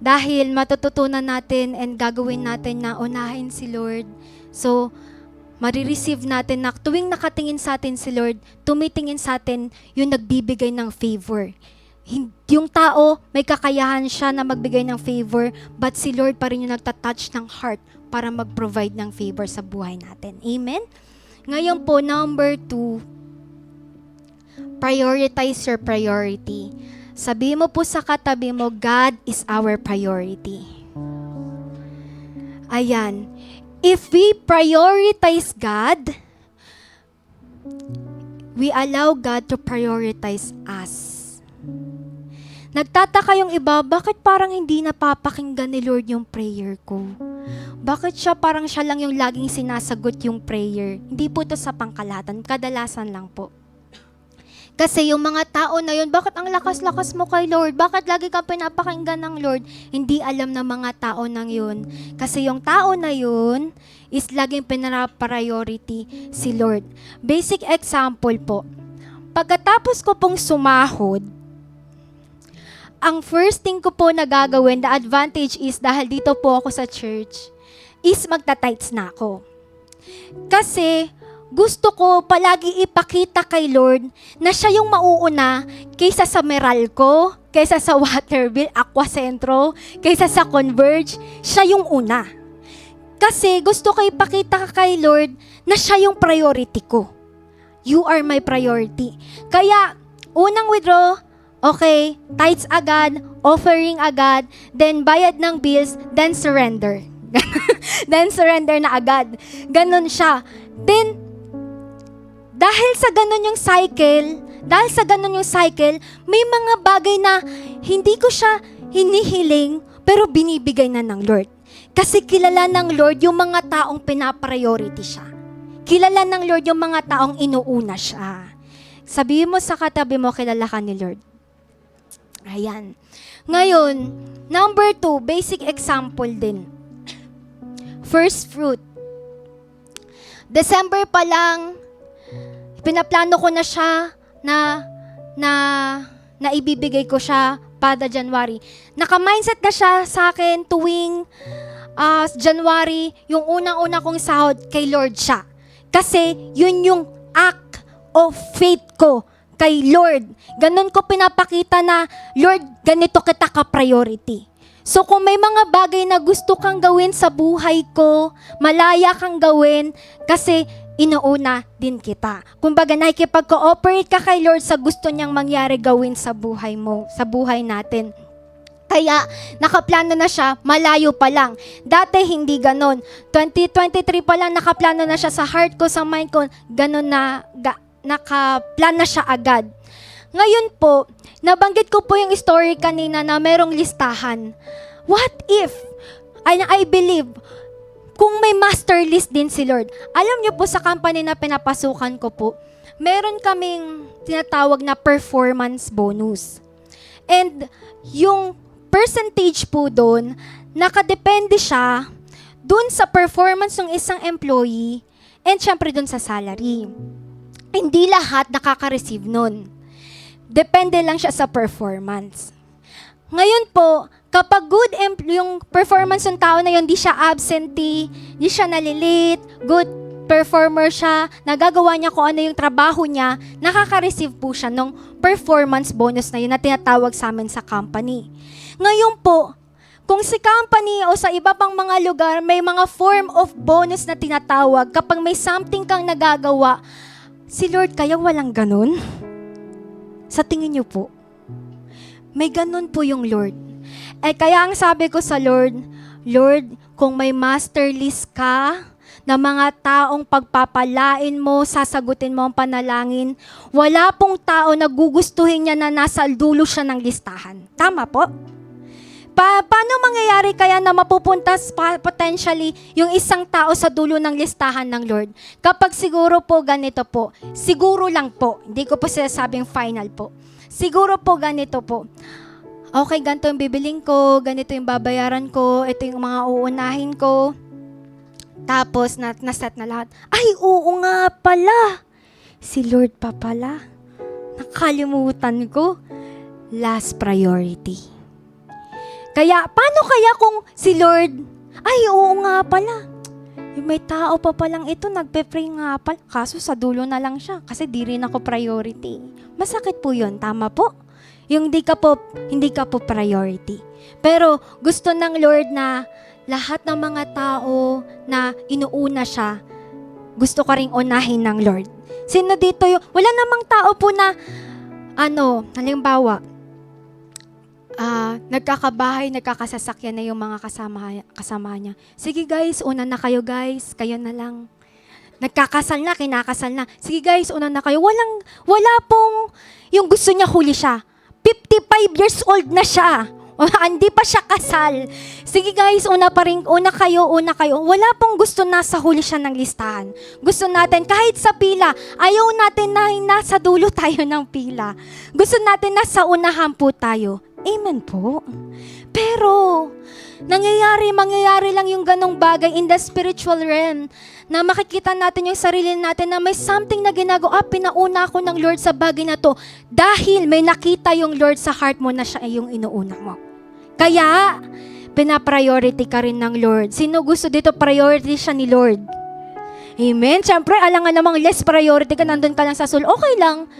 dahil matututunan natin and gagawin natin na unahin si Lord, so, marireceive natin na tuwing nakatingin sa atin si Lord, tumitingin sa atin yung nagbibigay ng favor. Yung tao, may kakayahan siya na magbigay ng favor, but si Lord pa rin yung nagtatouch ng heart para mag-provide ng favor sa buhay natin. Amen? Ngayon po, number 2, prioritize your priority. Sabi mo po sa katabi mo, God is our priority. Ayan. If we prioritize God, we allow God to prioritize us. Nagtataka yung iba, bakit parang hindi napapakinggan ni Lord yung prayer ko? Bakit parang siya lang yung laging sinasagot yung prayer? Hindi po to sa pangkalahatan, kadalasan lang po. Kasi yung mga tao na yun, bakit ang lakas-lakas mo kay Lord? Bakit lagi kang pinapakinggan ng Lord? Hindi alam ng mga tao nang yun. Kasi yung tao na yun is laging pinaka-priority si Lord. Basic example po. Pagkatapos ko pong sumahod, ang first thing ko po na gagawin, the advantage is dahil dito po ako sa church, is magta-tithes na ako. Kasi gusto ko palagi ipakita kay Lord na siya yung mauuna kaysa sa Meralco, kaysa sa Waterville, Aquacentro, kaysa sa Converge, siya yung una. Kasi gusto ko ipakita kay Lord na siya yung priority ko. You are my priority. Kaya, unang withdraw, okay, tithes agad, offering agad, then bayad ng bills, then surrender. Then surrender na agad. Ganon siya. Then, dahil sa ganon yung cycle, may mga bagay na hindi ko siya hinihiling, pero binibigay na ng Lord. Kasi kilala ng Lord yung mga taong pinapriority siya. Kilala ng Lord yung mga taong inuuna siya. Sabihin mo sa katabi mo, kilala ka ni Lord. Ayan. Ngayon, number 2, basic example din. First fruit. December pa lang, pinaplano ko na siya na ibibigay ko siya pada January. Naka-mindset na siya sa akin tuwing January, yung unang-una kong sahod kay Lord siya. Kasi yun yung act of faith ko kay Lord. Ganun ko pinapakita na, Lord, ganito kita ka-priority. So kung may mga bagay na gusto kang gawin sa buhay ko, malaya kang gawin kasi inuuna din kita. Kumbaga nakikipag-cooperate ka kay Lord sa gusto niyang mangyari gawin sa buhay mo, sa buhay natin. Kaya nakaplano na siya, malayo pa lang. Dati hindi ganon. 2023 pa lang nakaplano na siya sa heart ko, sa mind ko, ganon na, nakaplan na siya agad. Ngayon po, nabanggit ko po yung story kanina na merong listahan. What if, I believe, kung may master list din si Lord. Alam niyo po sa company na pinapasukan ko po, meron kaming tinatawag na performance bonus. And yung percentage po doon, nakadepende siya doon sa performance ng isang employee and syempre doon sa salary. Hindi lahat nakaka-receive nun. Depende lang siya sa performance. Ngayon po, kapag good yung performance ng tao na yun, di siya absentee, di siya nalilit, good performer siya, nagagawa niya kung ano yung trabaho niya, nakaka-receive po siya ng performance bonus na yun na tinatawag sa amin sa company. Ngayon po, kung si company o sa iba pang mga lugar, may mga form of bonus na tinatawag kapag may something kang nagagawa, si Lord kaya walang ganun? Sa tingin niyo po, may ganun po yung Lord. Kaya ang sabi ko sa Lord, Lord, kung may master list ka na mga taong pagpapalain mo, sasagutin mo ang panalangin, wala pong tao na gugustuhin niya na nasa dulo siya ng listahan. Tama po? Paano mangyayari kaya na mapupunta potentially yung isang tao sa dulo ng listahan ng Lord? Kapag siguro po ganito po, siguro lang po, hindi ko po sinasabing final po, siguro po ganito po, okay, ganito yung bibiling ko, ganito yung babayaran ko, ito yung mga uunahin ko, tapos na-set na lahat. Ay, oo nga pala, si Lord pa pala, nakalimutan ko, last priority. Kaya, paano kaya kung si Lord, ay, oo nga pala, yung may tao pa palang ito, nagpe-pray nga pala, kaso sa dulo na lang siya, kasi di rin ako priority. Masakit po yun, tama po? Yung hindi ka po priority. Pero gusto ng Lord na lahat ng mga tao na inuuna siya, gusto ka ring unahin ng Lord. Sino dito yung, wala namang tao po na, halimbawa, nagkakabahay, nagkakasasakyan na yung mga kasama niya. Sige guys, una na kayo guys, kayo na lang. Nagkakasal na, kinakasal na. Sige guys, una na kayo. Wala pong yung gusto niya huli siya. 55 years old na siya. Hindi pa siya kasal. Sige guys, una kayo. Wala pong gusto nasa huli siya ng listahan. Gusto natin, kahit sa pila, ayaw natin na nasa dulo tayo ng pila. Gusto natin nasa unahan po tayo. Amen po. Pero, mangyayari lang yung ganong bagay in the spiritual realm na makikita natin yung sarili natin na may something na ginagawa, pinauna ako ng Lord sa bagay na to dahil may nakita yung Lord sa heart mo na siya ay yung inuuna mo. Kaya, pinapriority ka rin ng Lord. Sino gusto dito priority siya ni Lord? Amen. Siyempre, alangan namang less priority ka, nandun ka lang sa soul. Okay lang,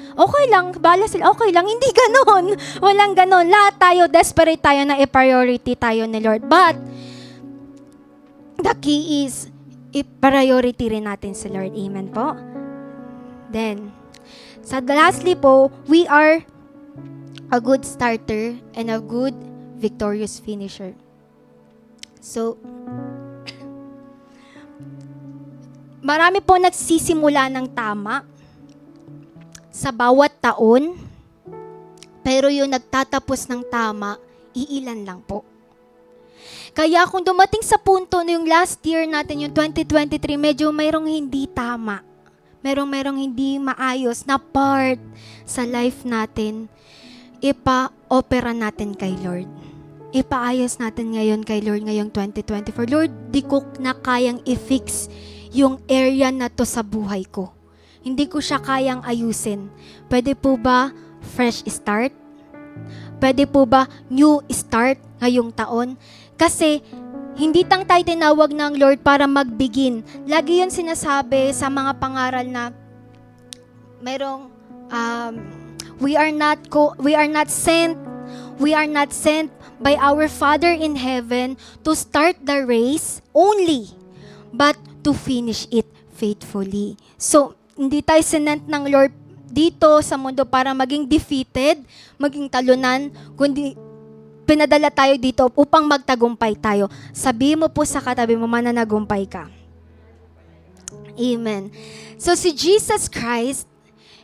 bala sila, okay lang. Hindi ganon. Walang ganon. Lahat tayo, desperate tayo na i-priority tayo ni Lord. But, the key is, i-priority rin natin si Lord. Amen po. Then, lastly po, we are a good starter and a good victorious finisher. So, marami po nagsisimula ng tama sa bawat taon, pero yung nagtatapos ng tama, iilan lang po. Kaya kung dumating sa punto na yung last year natin, yung 2023, medyo mayroong hindi tama, mayroong hindi maayos na part sa life natin, ipa-opera natin kay Lord. Ipaayos natin ngayon kay Lord ngayong 2024. Lord, di ko na kayang i-fix yung area na to sa buhay ko. Hindi ko siya kayang ayusin. Pwede po ba fresh start? Pwede po ba new start ngayong taon? Kasi hindi tayo tinawag ng Lord para mag-begin. Lagi yun sinasabi sa mga pangaral na mayroong we are not sent by our Father in heaven to start the race only, but to finish it faithfully. So, hindi tayo sinent ng Lord dito sa mundo para maging defeated, maging talunan, kundi pinadala tayo dito upang magtagumpay tayo. Sabihin mo po sa katabi mo, mananagumpay ka. Amen. So, si Jesus Christ,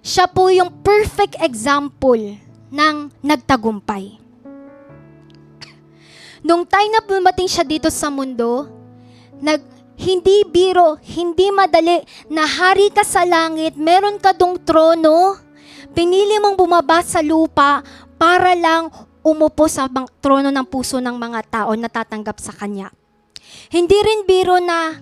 siya po yung perfect example ng nagtagumpay. Nung time na pumating siya dito sa mundo, hindi biro, hindi madali, na hari ka sa langit, meron ka dong trono, pinili mong bumaba sa lupa para lang umupo sa trono ng puso ng mga tao na tatanggap sa Kanya. Hindi rin biro na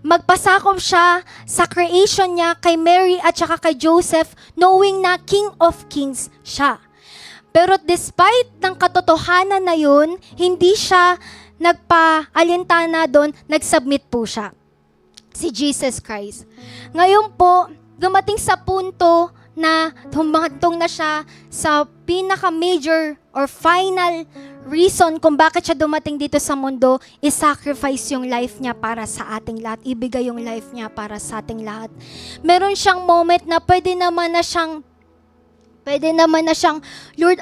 magpasakop siya sa creation niya kay Mary at saka kay Joseph, knowing na King of Kings siya. Pero despite ng katotohanan na yun, hindi siya nagpaalintana doon, nag-submit po siya. Si Jesus Christ. Ngayon po, dumating sa punto na humantong na siya sa pinaka-major or final reason kung bakit siya dumating dito sa mundo, is-sacrifice yung life niya para sa ating lahat. Ibigay yung life niya para sa ating lahat. Meron siyang moment na pwede naman na siyang, Lord,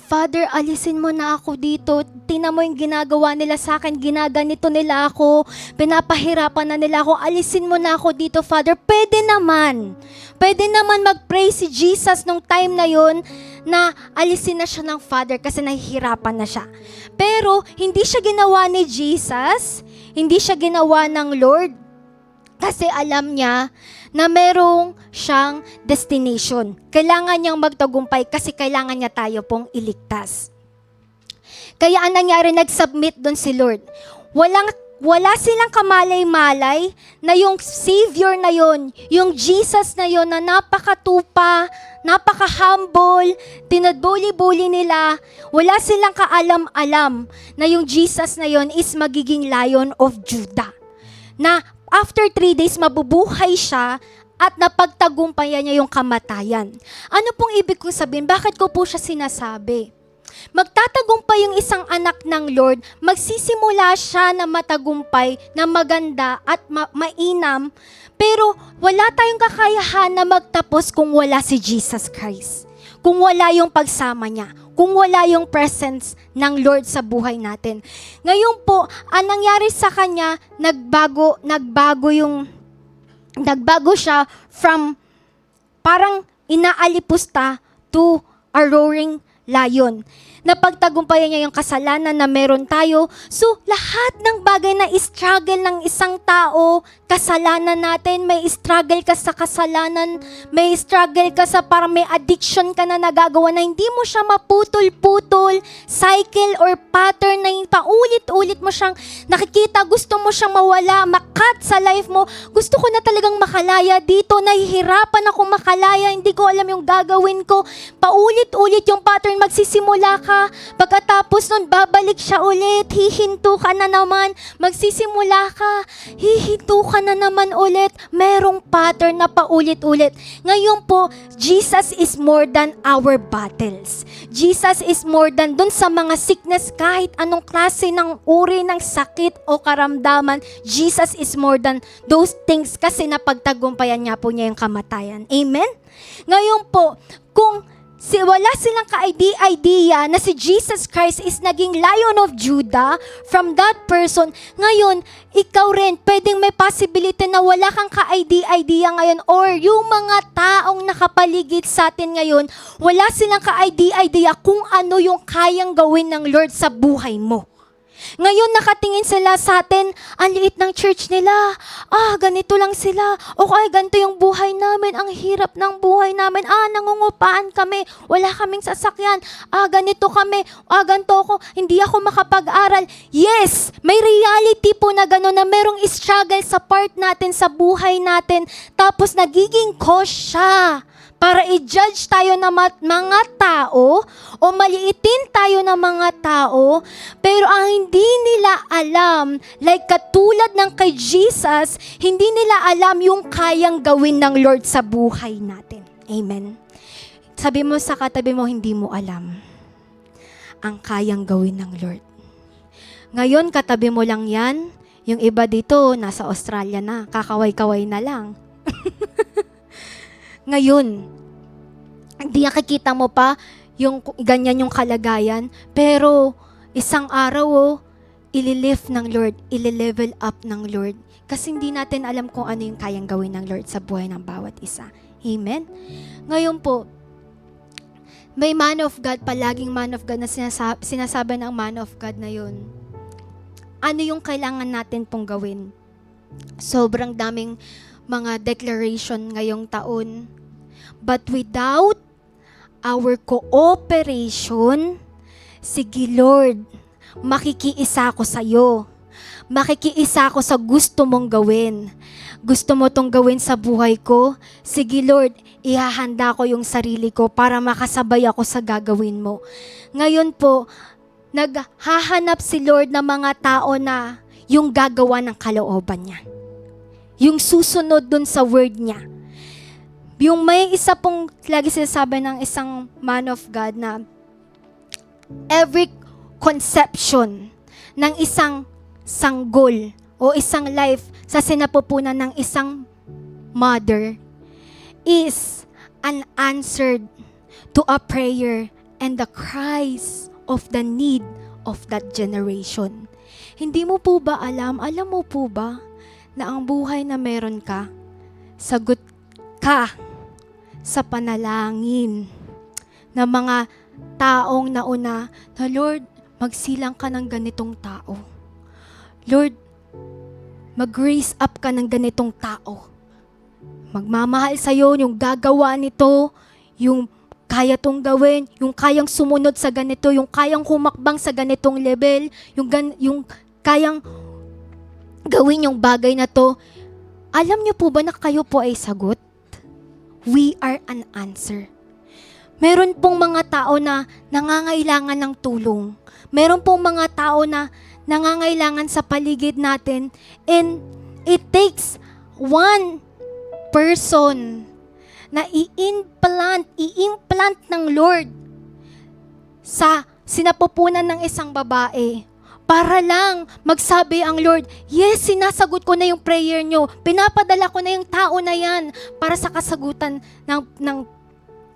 Father, alisin mo na ako dito. Tingnan mo yung ginagawa nila sa akin, ginaganito nila ako, pinapahirapan na nila ako, alisin mo na ako dito, Father. Pwede naman mag-pray si Jesus nung time na yon na alisin na siya ng Father kasi nahihirapan na siya. Pero hindi siya ginawa ni Jesus, hindi siya ginawa ng Lord, kasi alam niya na merong siyang destination. Kailangan niyang magtagumpay kasi kailangan niya tayo pong iligtas. Kaya ang nangyari, nag-submit doon si Lord. Wala silang kamalay-malay na yung Savior na yon, yung Jesus na yon na napakatupa, napaka-humble, tinadbuli-buli nila, wala silang kaalam-alam na yung Jesus na yon is magiging Lion of Judah. Na after 3 days, mabubuhay siya at napagtagumpayan niya yung kamatayan. Ano pong ibig kong sabihin? Bakit ko po siya sinasabi? Magtatagumpay yung isang anak ng Lord, magsisimula siya na matagumpay, na maganda at mainam, pero wala tayong kakayahan na magtapos kung wala si Jesus Christ. Kung wala yung pagsama niya, kung wala yung presence ng Lord sa buhay natin. Ngayon po, ang nangyari sa kanya, nagbago siya from parang inaalipusta to a roaring lion. Napagtagumpayan niya yung kasalanan na meron tayo. So, lahat ng bagay na struggle ng isang tao, kasalanan natin, may struggle ka sa kasalanan, may struggle ka sa parang may addiction ka na nagagawa na hindi mo siya maputol-putol, cycle or pattern na yung paulit-ulit mo siyang nakikita, gusto mo siyang mawala, makat sa life mo, gusto ko na talagang makalaya dito, nahihirapan ako makalaya, hindi ko alam yung gagawin ko, paulit-ulit yung pattern, magsisimula ka, pagkatapos nun, babalik siya ulit, hihinto ka na naman, magsisimula ka, hihinto ka na naman ulit, merong pattern na paulit-ulit. Ngayon po, Jesus is more than our battles. Jesus is more than dun sa mga sickness, kahit anong klase ng uri ng sakit o karamdaman, Jesus is more than those things kasi napagtagumpayan niya po niya yung kamatayan. Amen? Ngayon po, kung wala silang ka-idea na si Jesus Christ is naging Lion of Judah from that person. Ngayon, ikaw rin, pwedeng may possibility na wala kang ka-idea ngayon or yung mga taong nakapaligid sa atin ngayon, wala silang ka-idea kung ano yung kayang gawin ng Lord sa buhay mo. Ngayon nakatingin sila sa atin, ang liit ng church nila, ganito lang sila, o kaya ganito yung buhay namin, ang hirap ng buhay namin, nangungupaan kami, wala kaming sasakyan, ganito kami, ganito ako, hindi ako makapag-aral. Yes, may reality po na gano'n na merong struggle sa part natin, sa buhay natin, tapos nagiging cause siya para i-judge tayo ng mga tao o maliitin tayo ng mga tao, pero ang hindi nila alam, like katulad ng kay Jesus, hindi nila alam yung kayang gawin ng Lord sa buhay natin. Amen. Sabi mo sa katabi mo, hindi mo alam ang kayang gawin ng Lord. Ngayon, katabi mo lang yan, yung iba dito, nasa Australia na, kakaway-kaway na lang. Ngayon, hindi nakikita mo pa yung ganyan yung kalagayan, pero isang araw, ililift ng Lord, ililevel up ng Lord. Kasi hindi natin alam kung ano yung kayang gawin ng Lord sa buhay ng bawat isa. Amen? Ngayon po, may man of God, palaging man of God na sinasabi ng man of God na yun. Ano yung kailangan natin pong gawin? Sobrang daming mga declaration ngayong taon. But without our cooperation, sige Lord, makikiisa ako sa'yo. Makikiisa ako sa gusto mong gawin. Gusto mo tong gawin sa buhay ko? Sige Lord, ihahanda ko yung sarili ko para makasabay ako sa gagawin mo. Ngayon po, naghahanap si Lord ng mga tao na yung gagawa ng kalooban niya. Yung susunod dun sa word niya. Yung may isa pong lagi sinasabi ng isang man of God na every conception ng isang sanggol o isang life sa sinapupunan ng isang mother is unanswered to a prayer and the cries of the need of that generation. Hindi mo po ba alam mo po ba na ang buhay na meron ka, sagot ka sa panalangin ng mga taong nauna na Lord, magsilang ka ng ganitong tao. Lord, mag-raise up ka ng ganitong tao. Magmamahal sa'yo yung gagawa nito, yung kaya tong gawin, yung kayang sumunod sa ganito, yung kayang humakbang sa ganitong level, yung kayang gawin yung bagay na to. Alam niyo po ba na kayo po ay sagot? We are an answer. Meron pong mga tao na nangangailangan ng tulong. Meron pong mga tao na nangangailangan sa paligid natin. And it takes one person na i-implant ng Lord sa sinapupunan ng isang babae para lang magsabi ang Lord, yes, sinasagot ko na yung prayer nyo. Pinapadala ko na yung tao na yan para sa kasagutan ng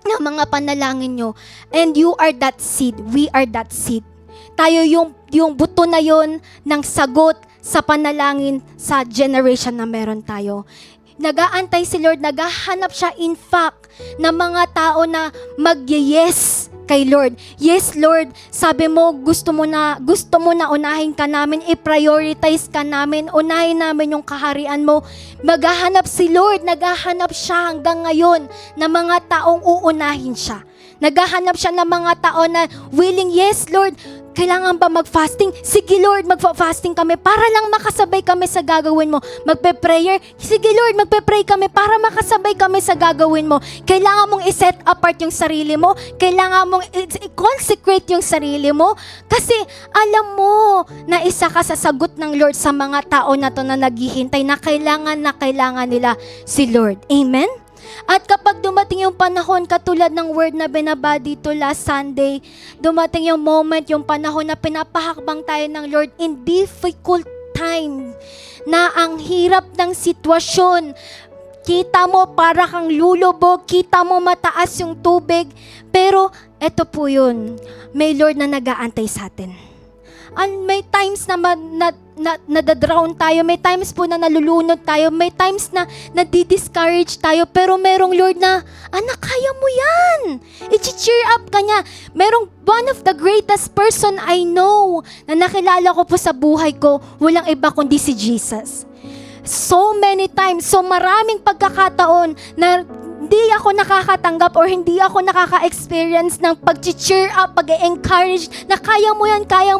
mga panalangin nyo. And you are that seed. We are that seed. Tayo yung buto na yon ng sagot sa panalangin sa generation na meron tayo. Nagaantay si Lord, naghahanap siya in fact ng mga tao na mag-yes kay Lord. Yes, Lord, sabi mo gusto mo na unahin ka namin, i-prioritize ka namin, unahin namin yung kaharian mo. Maghahanap si Lord, naghahanap siya hanggang ngayon ng mga taong uunahin siya. Naghahanap siya ng mga tao na willing, yes, Lord, kailangan ba mag-fasting? Sige, Lord, mag-fasting kami para lang makasabay kami sa gagawin mo. Magpe-prayer? Sige, Lord, magpe-pray kami para makasabay kami sa gagawin mo. Kailangan mong i-set apart yung sarili mo. Kailangan mong i-consecrate yung sarili mo. Kasi alam mo na isa ka sa sagot ng Lord sa mga tao na to na naghihintay na kailangan nila si Lord. Amen? At kapag dumating yung panahon, katulad ng word na binaba dito last Sunday, dumating yung moment, yung panahon na pinapahakbang tayo ng Lord in difficult time, na ang hirap ng sitwasyon, kita mo para kang lulubog, kita mo mataas yung tubig, pero eto po yun, may Lord na nag-aantay sa atin. And may times na nadadrown tayo, may times po na nalulunod tayo, may times na nadi-discourage tayo, pero merong Lord na, anak, kaya mo yan. I-cheer up ka niya. Merong one of the greatest person I know na nakilala ko po sa buhay ko, walang iba kundi si Jesus. So many times, so maraming pagkakataon na hindi ako nakakatanggap or hindi ako nakaka-experience ng pag-cheer up, pag-encourage na kaya mo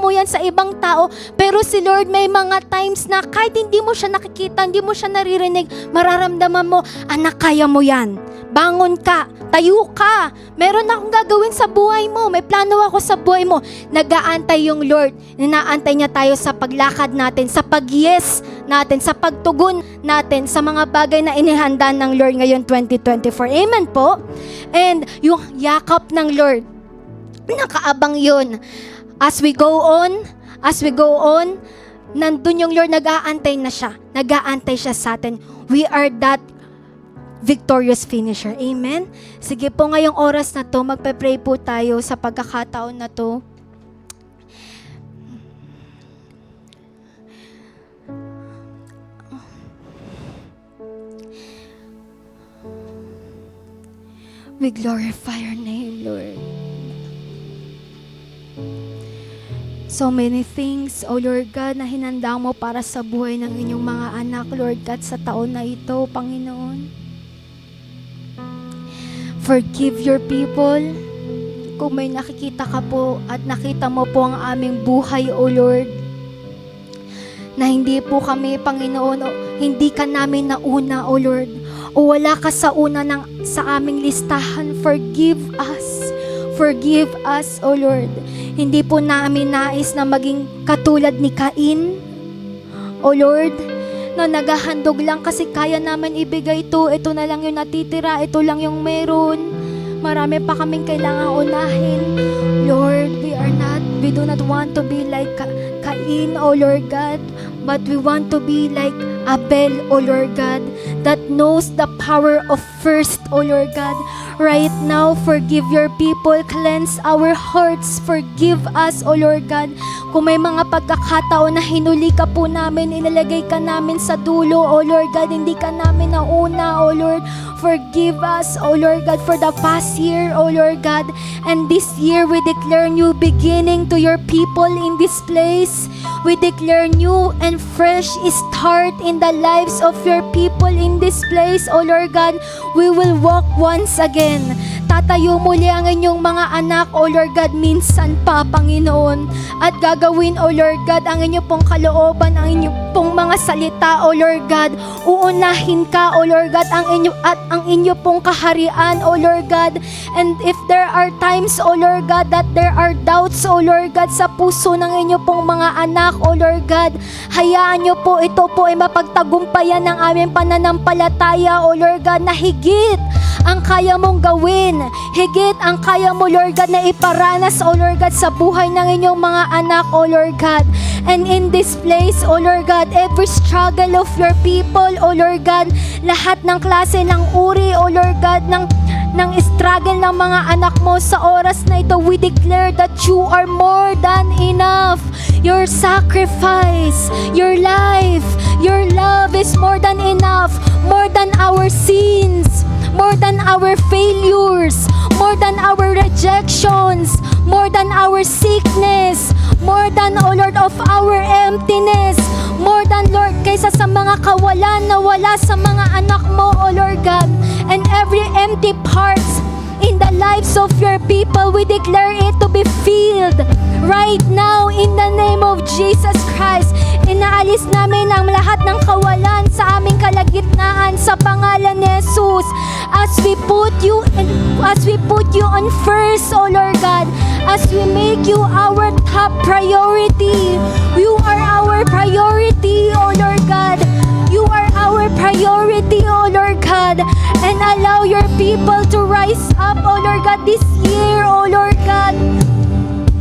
yan sa ibang tao. Pero si Lord may mga times na kahit hindi mo siya nakikita, hindi mo siya naririnig, mararamdaman mo, anak, kaya mo yan. Bangon ka, tayo ka. Meron akong gagawin sa buhay mo. May plano ako sa buhay mo. Nag-aantay yung Lord. Inaantay niya tayo sa paglakad natin, sa pag-yes natin, sa pagtugon natin sa mga bagay na inihanda ng Lord ngayon 2024. Amen po? And yung yakap ng Lord, nakaabang yun. As we go on, nandun yung Lord, nag-aantay na siya. Nag-aantay siya sa atin. We are that victorious finisher. Amen? Sige po, ngayong oras na to, magpe-pray po tayo sa pagkakataon na to. We glorify your name, Lord. So many things, O Lord God, na hinanda mo para sa buhay ng inyong mga anak, Lord God, sa taon na ito, Panginoon. Forgive your people. Kung may nakikita ka po at nakita mo po ang aming buhay, O Lord, na hindi po kami, Panginoon, hindi ka namin nauna, O Lord, o wala ka sa una sa aming listahan. Forgive us, O Lord. Hindi po namin nais na maging katulad ni Cain, O Lord, na naghahandog lang kasi kaya naman ibigay ito na lang yung natitira, ito lang yung meron. Marami pa kaming kailangang unahin. Lord, we do not want to be like Cain, O Lord God, but we want to be like Abel, O Lord God, that knows the power of first, O Lord God. Right now, forgive your people, cleanse our hearts, forgive us, O Lord God. Kung may mga pagkakataon na hinuli ka po namin, inilagay ka namin sa dulo, O Lord God, hindi ka namin nauna, O Lord. Forgive us, O Lord God, for the past year, O Lord God. And this year, we declare new beginning to your people in this place. We declare new and fresh start in the lives of your people in this place, O Lord God. We will walk once again Tatayo muli ang inyong mga anak, O Lord God, minsan pa, Panginoon. At gagawin, O Lord God, ang inyong pong kalooban, ang inyong pong mga salita, O Lord God. Uunahin ka, O Lord God, ang inyong pong kaharian, O Lord God. And if there are times, O Lord God, that there are doubts, O Lord God, sa puso ng inyong pong mga anak, O Lord God, hayaan niyo po ito po ay mapagtagumpayan ng aming pananampalataya, O Lord God, na higit ang kaya mong gawin. Higit ang kaya mo, Lord God, na iparanas, O Lord God, sa buhay ng inyong mga anak, O Lord God. And in this place, O Lord God, every struggle of your people, O Lord God, lahat ng klase ng uri, O Lord God, ng struggle ng mga anak mo sa oras na ito, we declare that you are more than enough. Your sacrifice, your life, your love is more than enough, more than our sins, more than our failures, more than our rejections, more than our sickness, more than, O Lord, of our emptiness, more than, Lord, kaysa sa mga kawalan na wala sa mga anak mo, O Lord God, and every empty parts in the lives of your people, we declare it to be filled right now in the name of Jesus Christ. Inaalis namin ang lahat ng kawalan sa aming kalagitnaan sa pangalan ni Jesus. As we put you on first, O Lord God, as we make you our top priority. You are our priority, O Lord God. You are our priority, O Lord God. And allow your people to rise up, O Lord God, this year, O Lord God,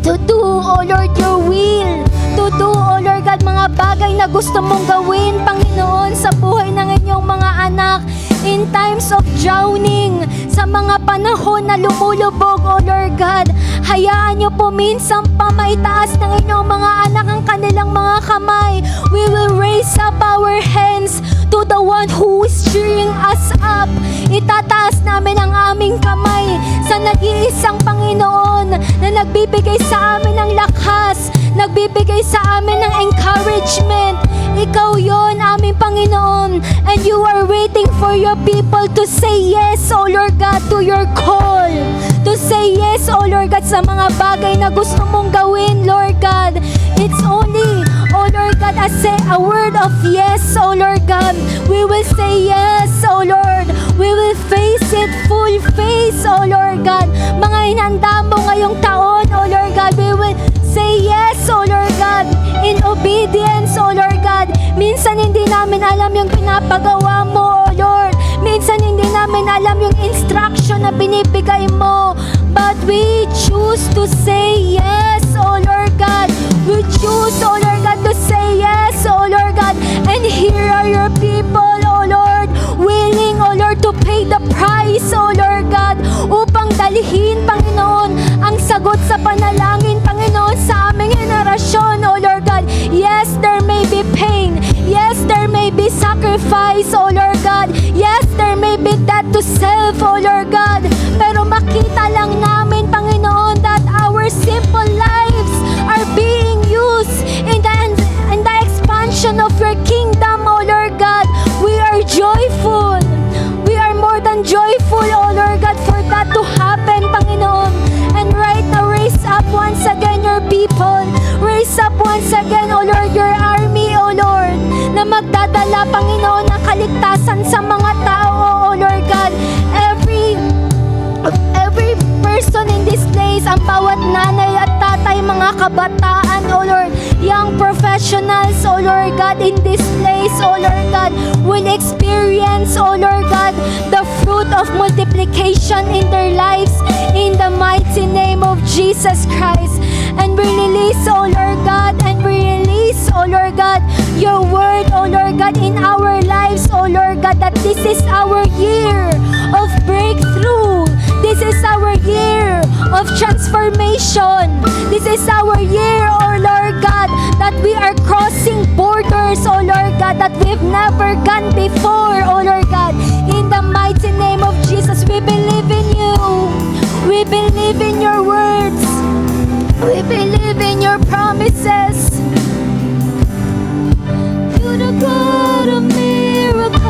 to do, O Lord, your will. To do, O Lord God, mga bagay na gusto mong gawin, Panginoon, sa buhay ng inyong mga anak. In times of drowning, sa mga panahon na lumulubog, O Lord God, hayaan niyo po minsan pa maitaas ng inyong mga anak ang kanilang mga kamay. We will raise up our hands to the one who is cheering us up. Itataas namin ang aming kamay sa nag-iisang Panginoon na nagbibigay sa amin ng lakas, nagbibigay sa amin ng encouragement. Ikaw yon, aming Panginoon, and you are waiting for your people to say yes, O Lord God, to your call. To say yes, O Lord God, sa mga bagay na gusto mong gawin, Lord God. It's only, O Lord God, a word of yes, O Lord God. We will say yes, O Lord. We will face it full face, O Lord God. Mga inanda mo ngayong taon, O Lord God, we will say yes, O Lord God, in obedience, O Lord God. Minsan hindi namin alam yung pinapagawa mo, O Lord. Minsan hindi namin alam yung instruction na binibigay mo. But we choose to say yes, O Lord God. We choose, O Lord God, to say yes, O Lord God. And here are your people, O Lord, willing, O Lord, to pay the price, O Lord God, upang dalhin, Panginoon, ang sagot sa panalangin, Panginoon, sa aming henerasyon, O Lord God. Yes, there may be pain. Yes, there may be sacrifice, O Lord God. Yes, there may be death to self, O Lord God. Pero makita lang namin, Panginoon, that our simple lives are being used in the expansion of your kingdom, O Lord God. We are joyful. We are more than joyful, O Lord God, for that to happen, Panginoon. And right now, raise up once again your people. Raise up once again, O Lord, your army, O Lord, na magdadala, Panginoon, ng kaligtasan sa mga tao, O Lord God. Every person in this place, ang bawat nanay at tatay, mga kabataan, O Lord, young professionals, O Lord God, in this place, O Lord God, will experience, O Lord God, the fruit of multiplication in their lives in the mighty name of Jesus Christ. And we release, O Lord God, and we release, O Lord God, your word, O Lord God, in our lives, O Lord God, that this is our year of breakthrough. This is our year of transformation. This is our year, O Lord God, that we are crossing borders, O Lord God, that we've never gone before, O Lord God. In the mighty name of Jesus, we believe in you. We believe in your words. We believe in your promises. You're the God of miracles.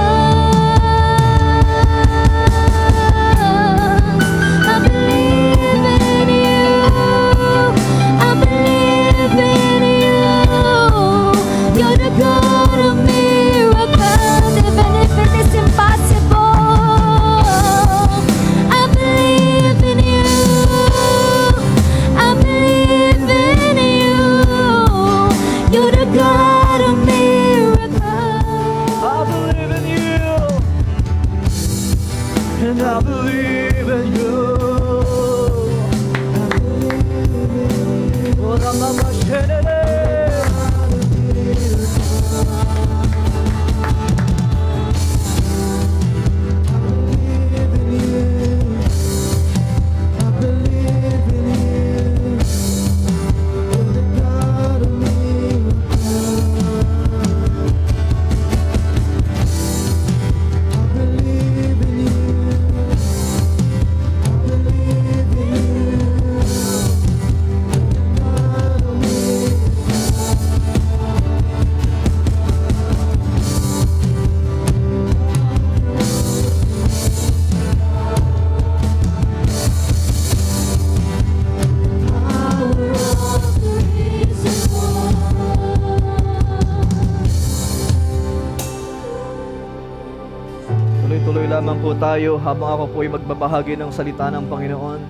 believe in you. Oh, Ramama Shenere. Tuloy-tuloy lamang po tayo habang ako po ay magbabahagi ng salita ng Panginoon.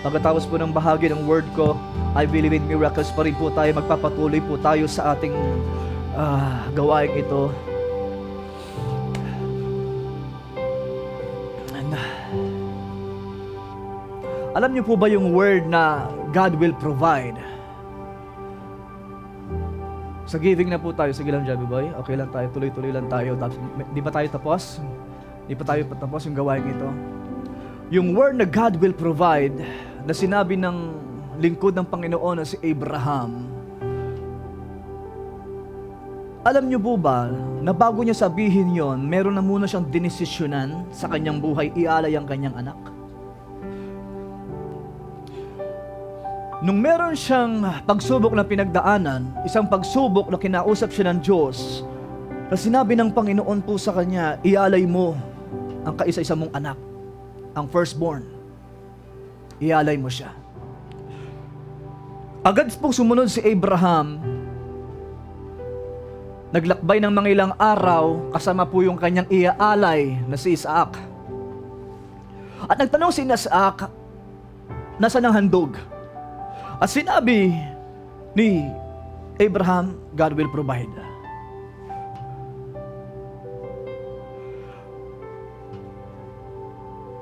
Pagkatapos po ng bahagi ng word ko, I believe in miracles pa rin po tayo. Magpapatuloy po tayo sa ating gawain ito. Alam niyo po ba yung word na God will provide? Sa giving na po tayo. Sige lang, Javi Boy. Okay lang tayo. Tuloy-tuloy lang tayo. Di ba tayo tapos? Di pa tayo patapos yung gawain ito. Yung word na God will provide na sinabi ng lingkod ng Panginoon na si Abraham. Alam niyo po ba na bago niya sabihin yon, meron na muna siyang dinesisyonan sa kanyang buhay, ialay ang kanyang anak? Nung meron siyang pagsubok na pinagdaanan, isang pagsubok na kinausap siya ng Diyos, na sinabi ng Panginoon po sa kanya, ialay mo ang kaisa-isa mong anak, ang firstborn. Ialay mo siya. Agad pong sumunod si Abraham, naglakbay ng mga ilang araw, kasama po yung kanyang iaalay na si Isaac. At nagtanong si Isaac, nasaan ang handog? At sinabi ni Abraham, God will provide.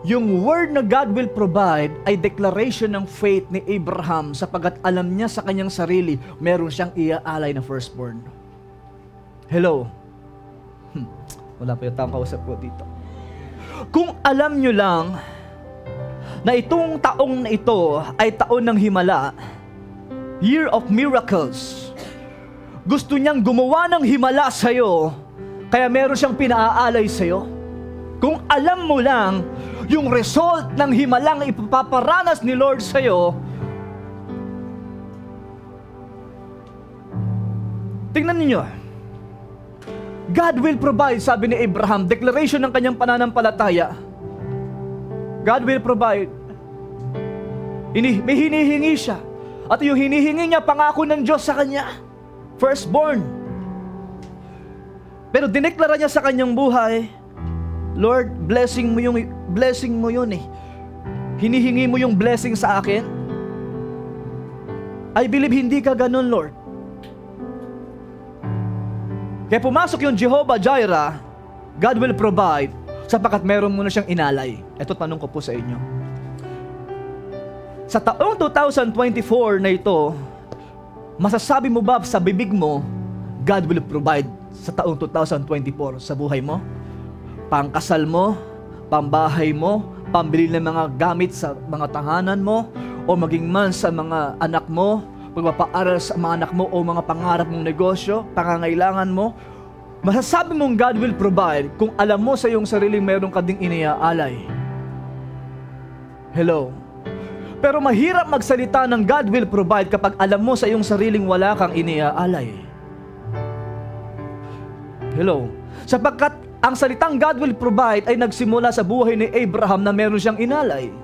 Yung word na God will provide ay declaration ng faith ni Abraham sapagkat alam niya sa kanyang sarili, meron siyang iaalay na firstborn. Hello? Wala pa yung taong kausap ko dito. Kung alam nyo lang na itong taong na ito ay taon ng himala, year of miracles, gusto niyang gumawa ng himala sa'yo, kaya meron siyang pinaalay sa'yo. Kung alam mo lang yung result ng himalang ipaparanas ni Lord sa'yo, tingnan ninyo, God will provide, sabi ni Abraham, declaration ng kanyang pananampalataya. God will provide. May hinihingi siya. At yung hinihingi niya, pangako ng Diyos sa kanya. Firstborn. Pero dineklara niya sa kanyang buhay, Lord, blessing mo yun eh. Hinihingi mo yung blessing sa akin. I believe hindi ka ganun, Lord. Kaya pumasok yung Jehovah Jireh, God will provide, sapagkat meron muna siyang inalay. Ito tanong ko po sa inyo. Sa taong 2024 na ito, masasabi mo ba sa bibig mo, God will provide sa taong 2024 sa buhay mo? Pangkasal mo, pambahay mo, pambili ng mga gamit sa mga tahanan mo, o maging man sa mga anak mo, pagpapaaral sa mga anak mo, o mga pangarap mong negosyo, pangangailangan mo, masasabi mong God will provide kung alam mo sa iyong sariling meron ka ding iniaalay. Hello? Pero mahirap magsalita ng God will provide kapag alam mo sa iyong sariling wala kang iniaalay. Hello? Sapagkat ang salitang God will provide ay nagsimula sa buhay ni Abraham na meron siyang inalay.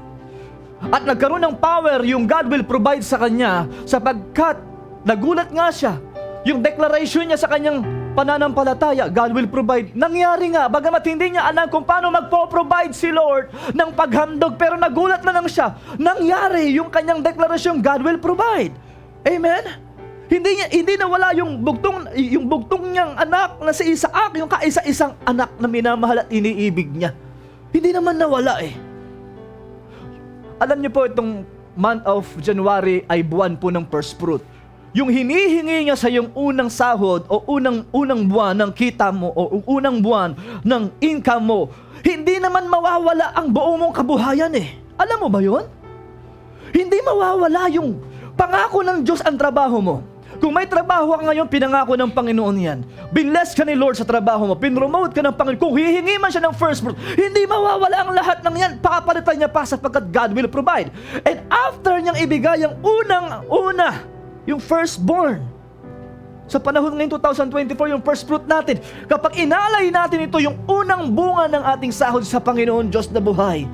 At nagkaroon ng power yung God will provide sa kanya sapagkat nagulat nga siya. Yung declaration niya sa kanyang pananampalataya, God will provide. Nangyari nga, bagamat hindi niya alam kung paano magpo-provide si Lord ng paghandog, pero nagulat na lang siya. Nangyari yung kanyang deklarasyon, God will provide. Amen? Hindi nawala yung bugtong niyang anak na si Isaac, yung kaisa-isang anak na minamahal at iniibig niya. Hindi naman nawala eh. Alam niyo po, itong month of January ay buwan po ng first fruit. Yung hinihingi niya sa yung unang sahod o unang buwan ng kita mo o unang buwan ng income mo, hindi naman mawawala ang buong mong kabuhayan eh. Alam mo ba yun? Hindi mawawala yung pangako ng Diyos ang trabaho mo. Kung may trabaho ka ngayon, pinangako ng Panginoon yan. Binless ka ni Lord sa trabaho mo. Pinromote ka ng Panginoon. Kung hihingi man siya ng first fruit, hindi mawawala ang lahat ng yan. Papalitan niya pa sapagkat God will provide. And after niyang ibigay ang unang-una, yung firstborn, sa panahon ngayon 2024, yung first fruit natin, kapag inalay natin ito, yung unang bunga ng ating sahod sa Panginoon Diyos na buhay.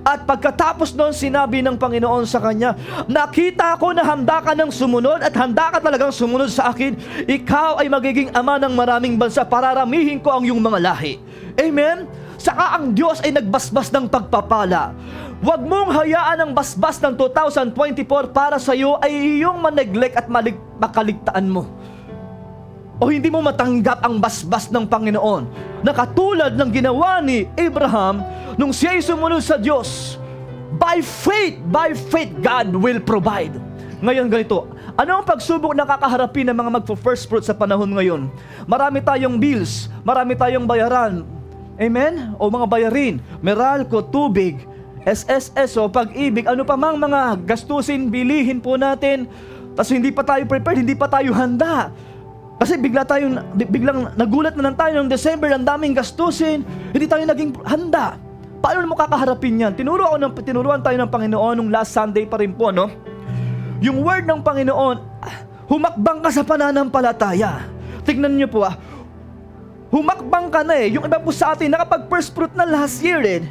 At pagkatapos noon, sinabi ng Panginoon sa kanya, nakita ko na handa ka ng sumunod at handa ka talagang sumunod sa akin. Ikaw ay magiging ama ng maraming bansa, pararamihin ko ang iyong mga lahi. Amen? Saka ang Diyos ay nagbasbas ng pagpapala. Huwag mong hayaan ang basbas ng 2024 para sa iyo ay iyong maneglect at makaligtaan mo. O hindi mo matanggap ang basbas ng Panginoon na katulad ng ginawa ni Abraham nung siya ay sumunod sa Diyos. By faith, God will provide. Ngayon ganito, ano ang pagsubok na kakaharapin ng mga magpo-first fruit sa panahon ngayon? Marami tayong bills, marami tayong bayaran. Amen? O mga bayarin, Meralco, tubig, SSS o pag-ibig, ano pa mang mga gastusin, bilihin po natin. Tapos hindi pa tayo prepared, hindi pa tayo handa. Kasi biglang nagulat na lang tayo ng December, ang daming gastusin, hindi tayo naging handa. Paano mo kakaharapin yan? Tinuruan tayo ng Panginoon nung last Sunday pa rin po, no? Yung word ng Panginoon, humakbang ka sa pananampalataya. Tignan niyo po humakbang ka na eh. Yung iba po sa atin, nakapag first fruit na last year eh.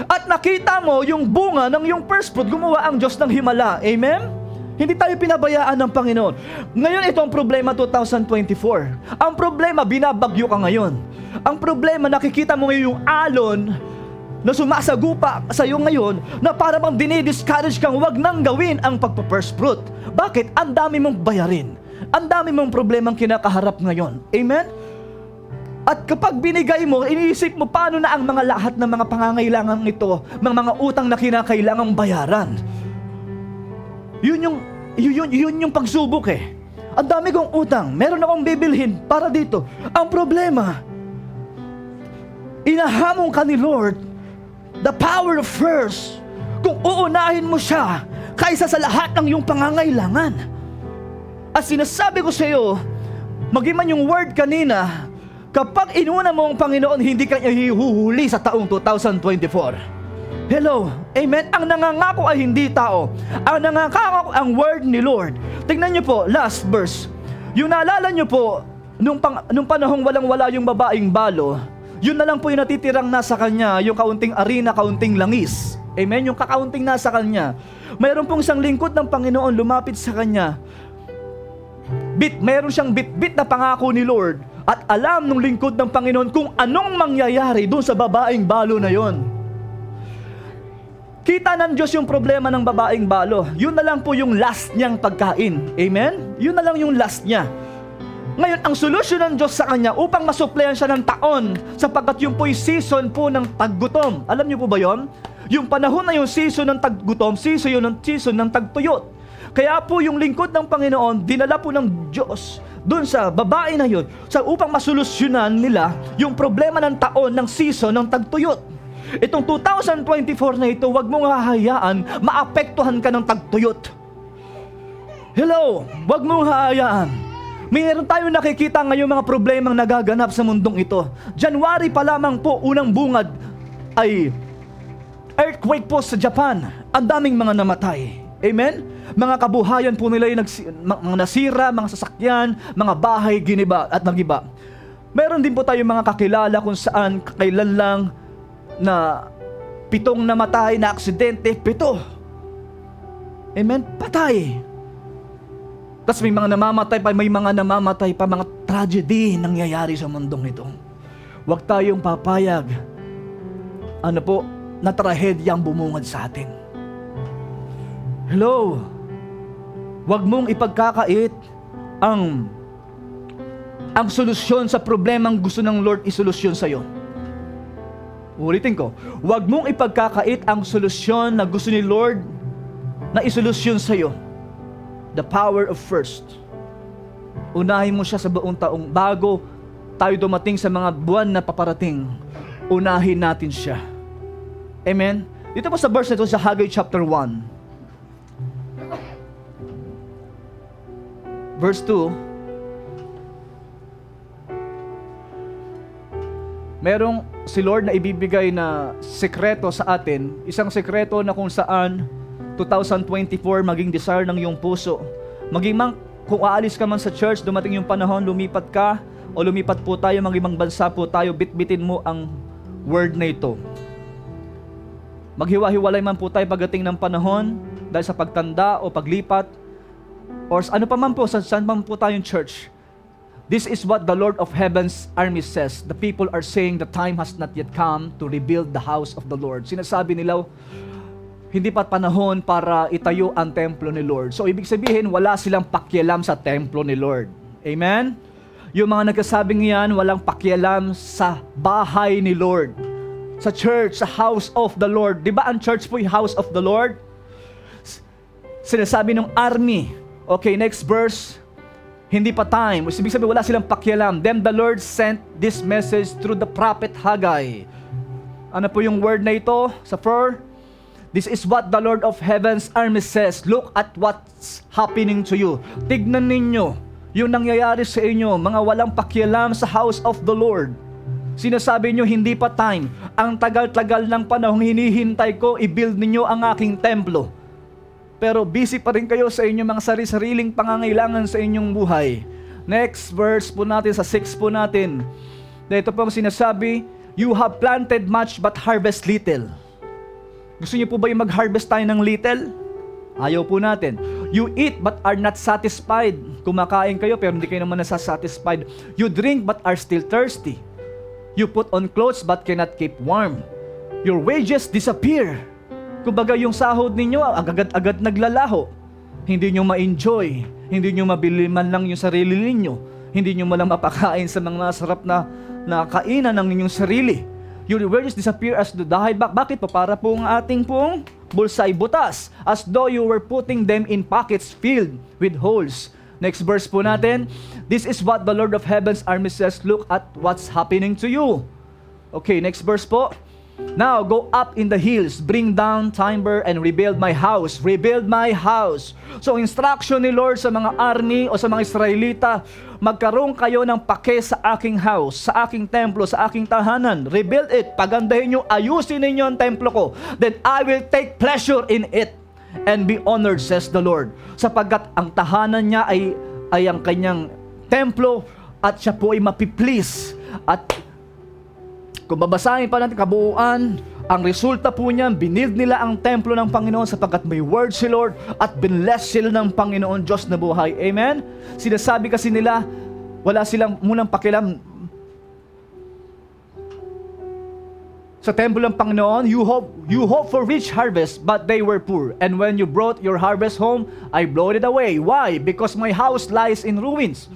At nakita mo yung bunga ng yung first fruit, gumawa ang Diyos ng himala. Amen? Hindi tayo pinabayaan ng Panginoon. Ngayon, ito ang problema 2024. Ang problema, binabagyo ka ngayon. Ang problema, nakikita mo ngayon yung alon na sumasagupa sa iyo ngayon na para bang dinidiscourage kang wag nang gawin ang pagpa-first fruit. Bakit? Ang dami mong bayarin. Ang dami mong problemang kinakaharap ngayon. Amen? At kapag binigay mo, iniisip mo paano na ang mga lahat ng mga pangangailangan ito, mga utang na kinakailangang bayaran. Yun yung pagsubok eh. Ang dami kong utang, meron akong bibilhin para dito. Ang problema, inahamon ka ni Lord, the power of first, kung uunahin mo siya kaysa sa lahat ng iyong pangangailangan. At sinasabi ko sa iyo, magiman yung word kanina, kapag inuna mo ang Panginoon, hindi ka niya hihuhuli sa taong 2024. Hello, amen? Ang nangangako ay hindi tao. Ang nangangako ang word ni Lord. Tingnan niyo po, last verse. Yung naalala niyo po, nung panahong walang-wala yung babaeng balo, yun na lang po yung natitirang nasa kanya, yung kaunting arena, kaunting langis. Amen? Yung kakaunting nasa kanya. Mayroon pong isang lingkod ng Panginoon lumapit sa kanya. Mayroon siyang bit-bit na pangako ni Lord. At alam ng lingkod ng Panginoon kung anong mangyayari doon sa babaeng balo na yon. Kita ng Diyos yung problema ng babaeng balo. Yun na lang po yung last niyang pagkain. Amen? Yun na lang yung last niya. Ngayon, ang solusyon ng Diyos sa kanya upang masuplayan siya ng taon sapagkat yung po'y season po ng taggutom. Alam niyo po ba yon? Yung panahon na yung season ng taggutom, season ng tagtuyot. Kaya po yung lingkod ng Panginoon, dinala po ng Diyos doon sa babae na yun upang masolusyonan nila yung problema ng taon ng season ng tagtuyot. Itong 2024 na ito, huwag mong hahayaan maapektuhan ka ng tagtuyot. Hello, huwag mong hahayaan. Mayroon tayong nakikita ngayon mga problemang nagaganap sa mundong ito. January pa lamang po, unang bungad ay earthquake po sa Japan. Ang daming mga namatay. Amen? Mga kabuhayan po nila yung mga nasira, mga sasakyan, mga bahay, giniba at nagiba. Meron din po tayong mga kakilala kung saan kailan lang na 7 namatay na aksidente, 7. Amen? Patay. Tapos may mga namamatay pa, mga tragedy nangyayari sa mundong ito. Huwag tayong papayag, na trahedya ang bumungad sa atin. Hello? Huwag mong ipagkakait ang solusyon sa problemang gusto ng Lord isolusyon sa'yo. Ulitin ko, huwag mong ipagkakait ang solusyon na gusto ni Lord na isolusyon sa'yo. The power of first. Unahin mo siya sa buong taong. Bago tayo dumating sa mga buwan na paparating, unahin natin siya. Amen? Dito po sa verse na ito sa Haggai chapter 1. Verse 2, merong si Lord na ibibigay na sekreto sa atin, isang sekreto na kung saan 2024 maging desire ng iyong puso. Kung aalis ka man sa church, dumating yung panahon, lumipat ka, o lumipat po tayo, mag-ibang bansa po tayo, bitbitin mo ang word na ito. Maghiwa-hiwalay man po tayo pagdating ng panahon, dahil sa pagtanda o paglipat, or ano pa man po, saan man po tayong church. This is what the Lord of Heaven's army says. The people are saying the time has not yet come to rebuild the house of the Lord. Sinasabi nila, hindi pa panahon para itayo ang templo ni Lord. So ibig sabihin, wala silang pakialam sa templo ni Lord. Amen? Yung mga nagkasabing yan, walang pakialam sa bahay ni Lord. Sa church, sa house of the Lord. Di ba ang church po yung house of the Lord? Sinasabi ng army. Okay, next verse. Hindi pa time. Ibig sabihin, wala silang pakialam. Then the Lord sent this message through the prophet Haggai. Ano po yung word na ito? Sa 4. This is what the Lord of Heaven's army says. Look at what's happening to you. Tignan ninyo yung nangyayari sa inyo, mga walang pakialam sa house of the Lord. Sinasabi nyo, hindi pa time. Ang tagal-tagal ng panahong hinihintay ko, i-build ninyo ang aking templo. Pero busy pa rin kayo sa inyong mga sari-sariling pangangailangan sa inyong buhay. Next verse po natin, sa 6 po natin. Ito po ang sinasabi, you have planted much but harvest little. Gusto niyo po ba yung mag-harvest tayo ng little? Ayaw po natin. You eat but are not satisfied. Kumakain kayo pero hindi kayo naman nasasatisfied. You drink but are still thirsty. You put on clothes but cannot keep warm. Your wages disappear. Kumbaga yung sahod ninyo, agad-agad naglalaho. Hindi nyo ma-enjoy. Hindi nyo mabili man lang yung sarili ninyo. Hindi nyo malang mapakain sa mga masarap na kainan ng inyong sarili. Your wages disappear as the dahil. Bakit pa? Para po ang ating pong bulsa ay butas. As though you were putting them in pockets filled with holes. Next verse po natin. This is what the Lord of Heaven's army says. Look at what's happening to you. Okay, next verse po. Now go up in the hills, bring down timber and rebuild my house. Rebuild my house. So instruction ni Lord sa mga army o sa mga Israelita, magkaroon kayo ng pake sa aking house, sa aking templo, sa aking tahanan. Rebuild it. Pagandahin nyo, ayusin ninyo ang templo ko. Then I will take pleasure in it and be honored, says the Lord. Sapagkat ang tahanan niya ay ang kanyang templo at siya po ay mapiplease. At kung babasahin pa natin kabuuan, ang resulta po niyan, binild nila ang templo ng Panginoon sapagkat may word si Lord at binless sila ng Panginoon Diyos na buhay. Amen? Sinasabi kasi nila, wala silang munang pakialam sa templo ng Panginoon. You hope for rich harvest, but they were poor. And when you brought your harvest home, I blowed it away. Why? Because my house lies in ruins,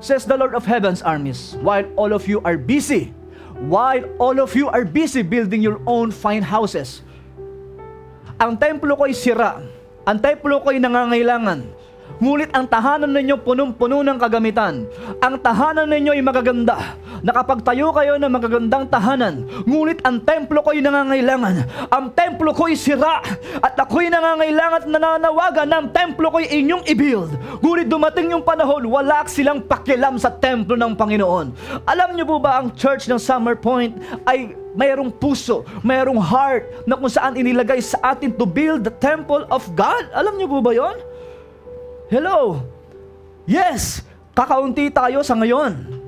says the Lord of Heaven's armies, while all of you are busy building your own fine houses. Ang templo ko ay sira. Ang templo ko ay nangangailangan. Ngunit ang tahanan ninyo punong-puno ng kagamitan. Ang tahanan ninyo ay magaganda. Nakapagtayo kayo ng magagandang tahanan. Ngunit ang templo ko ay nangangailangan. Ang templo ko ay sira. At ako'y nangangailangan at nananawagan ng templo ko ay inyong i-build. Ngunit dumating yung panahon, wala silang pakialam sa templo ng Panginoon. Alam niyo po ba ang church ng Summer Point ay mayroong puso, mayroong heart na kung saan inilagay sa atin to build the temple of God? Alam niyo po ba yon? Hello? Yes, kakaunti tayo sa ngayon.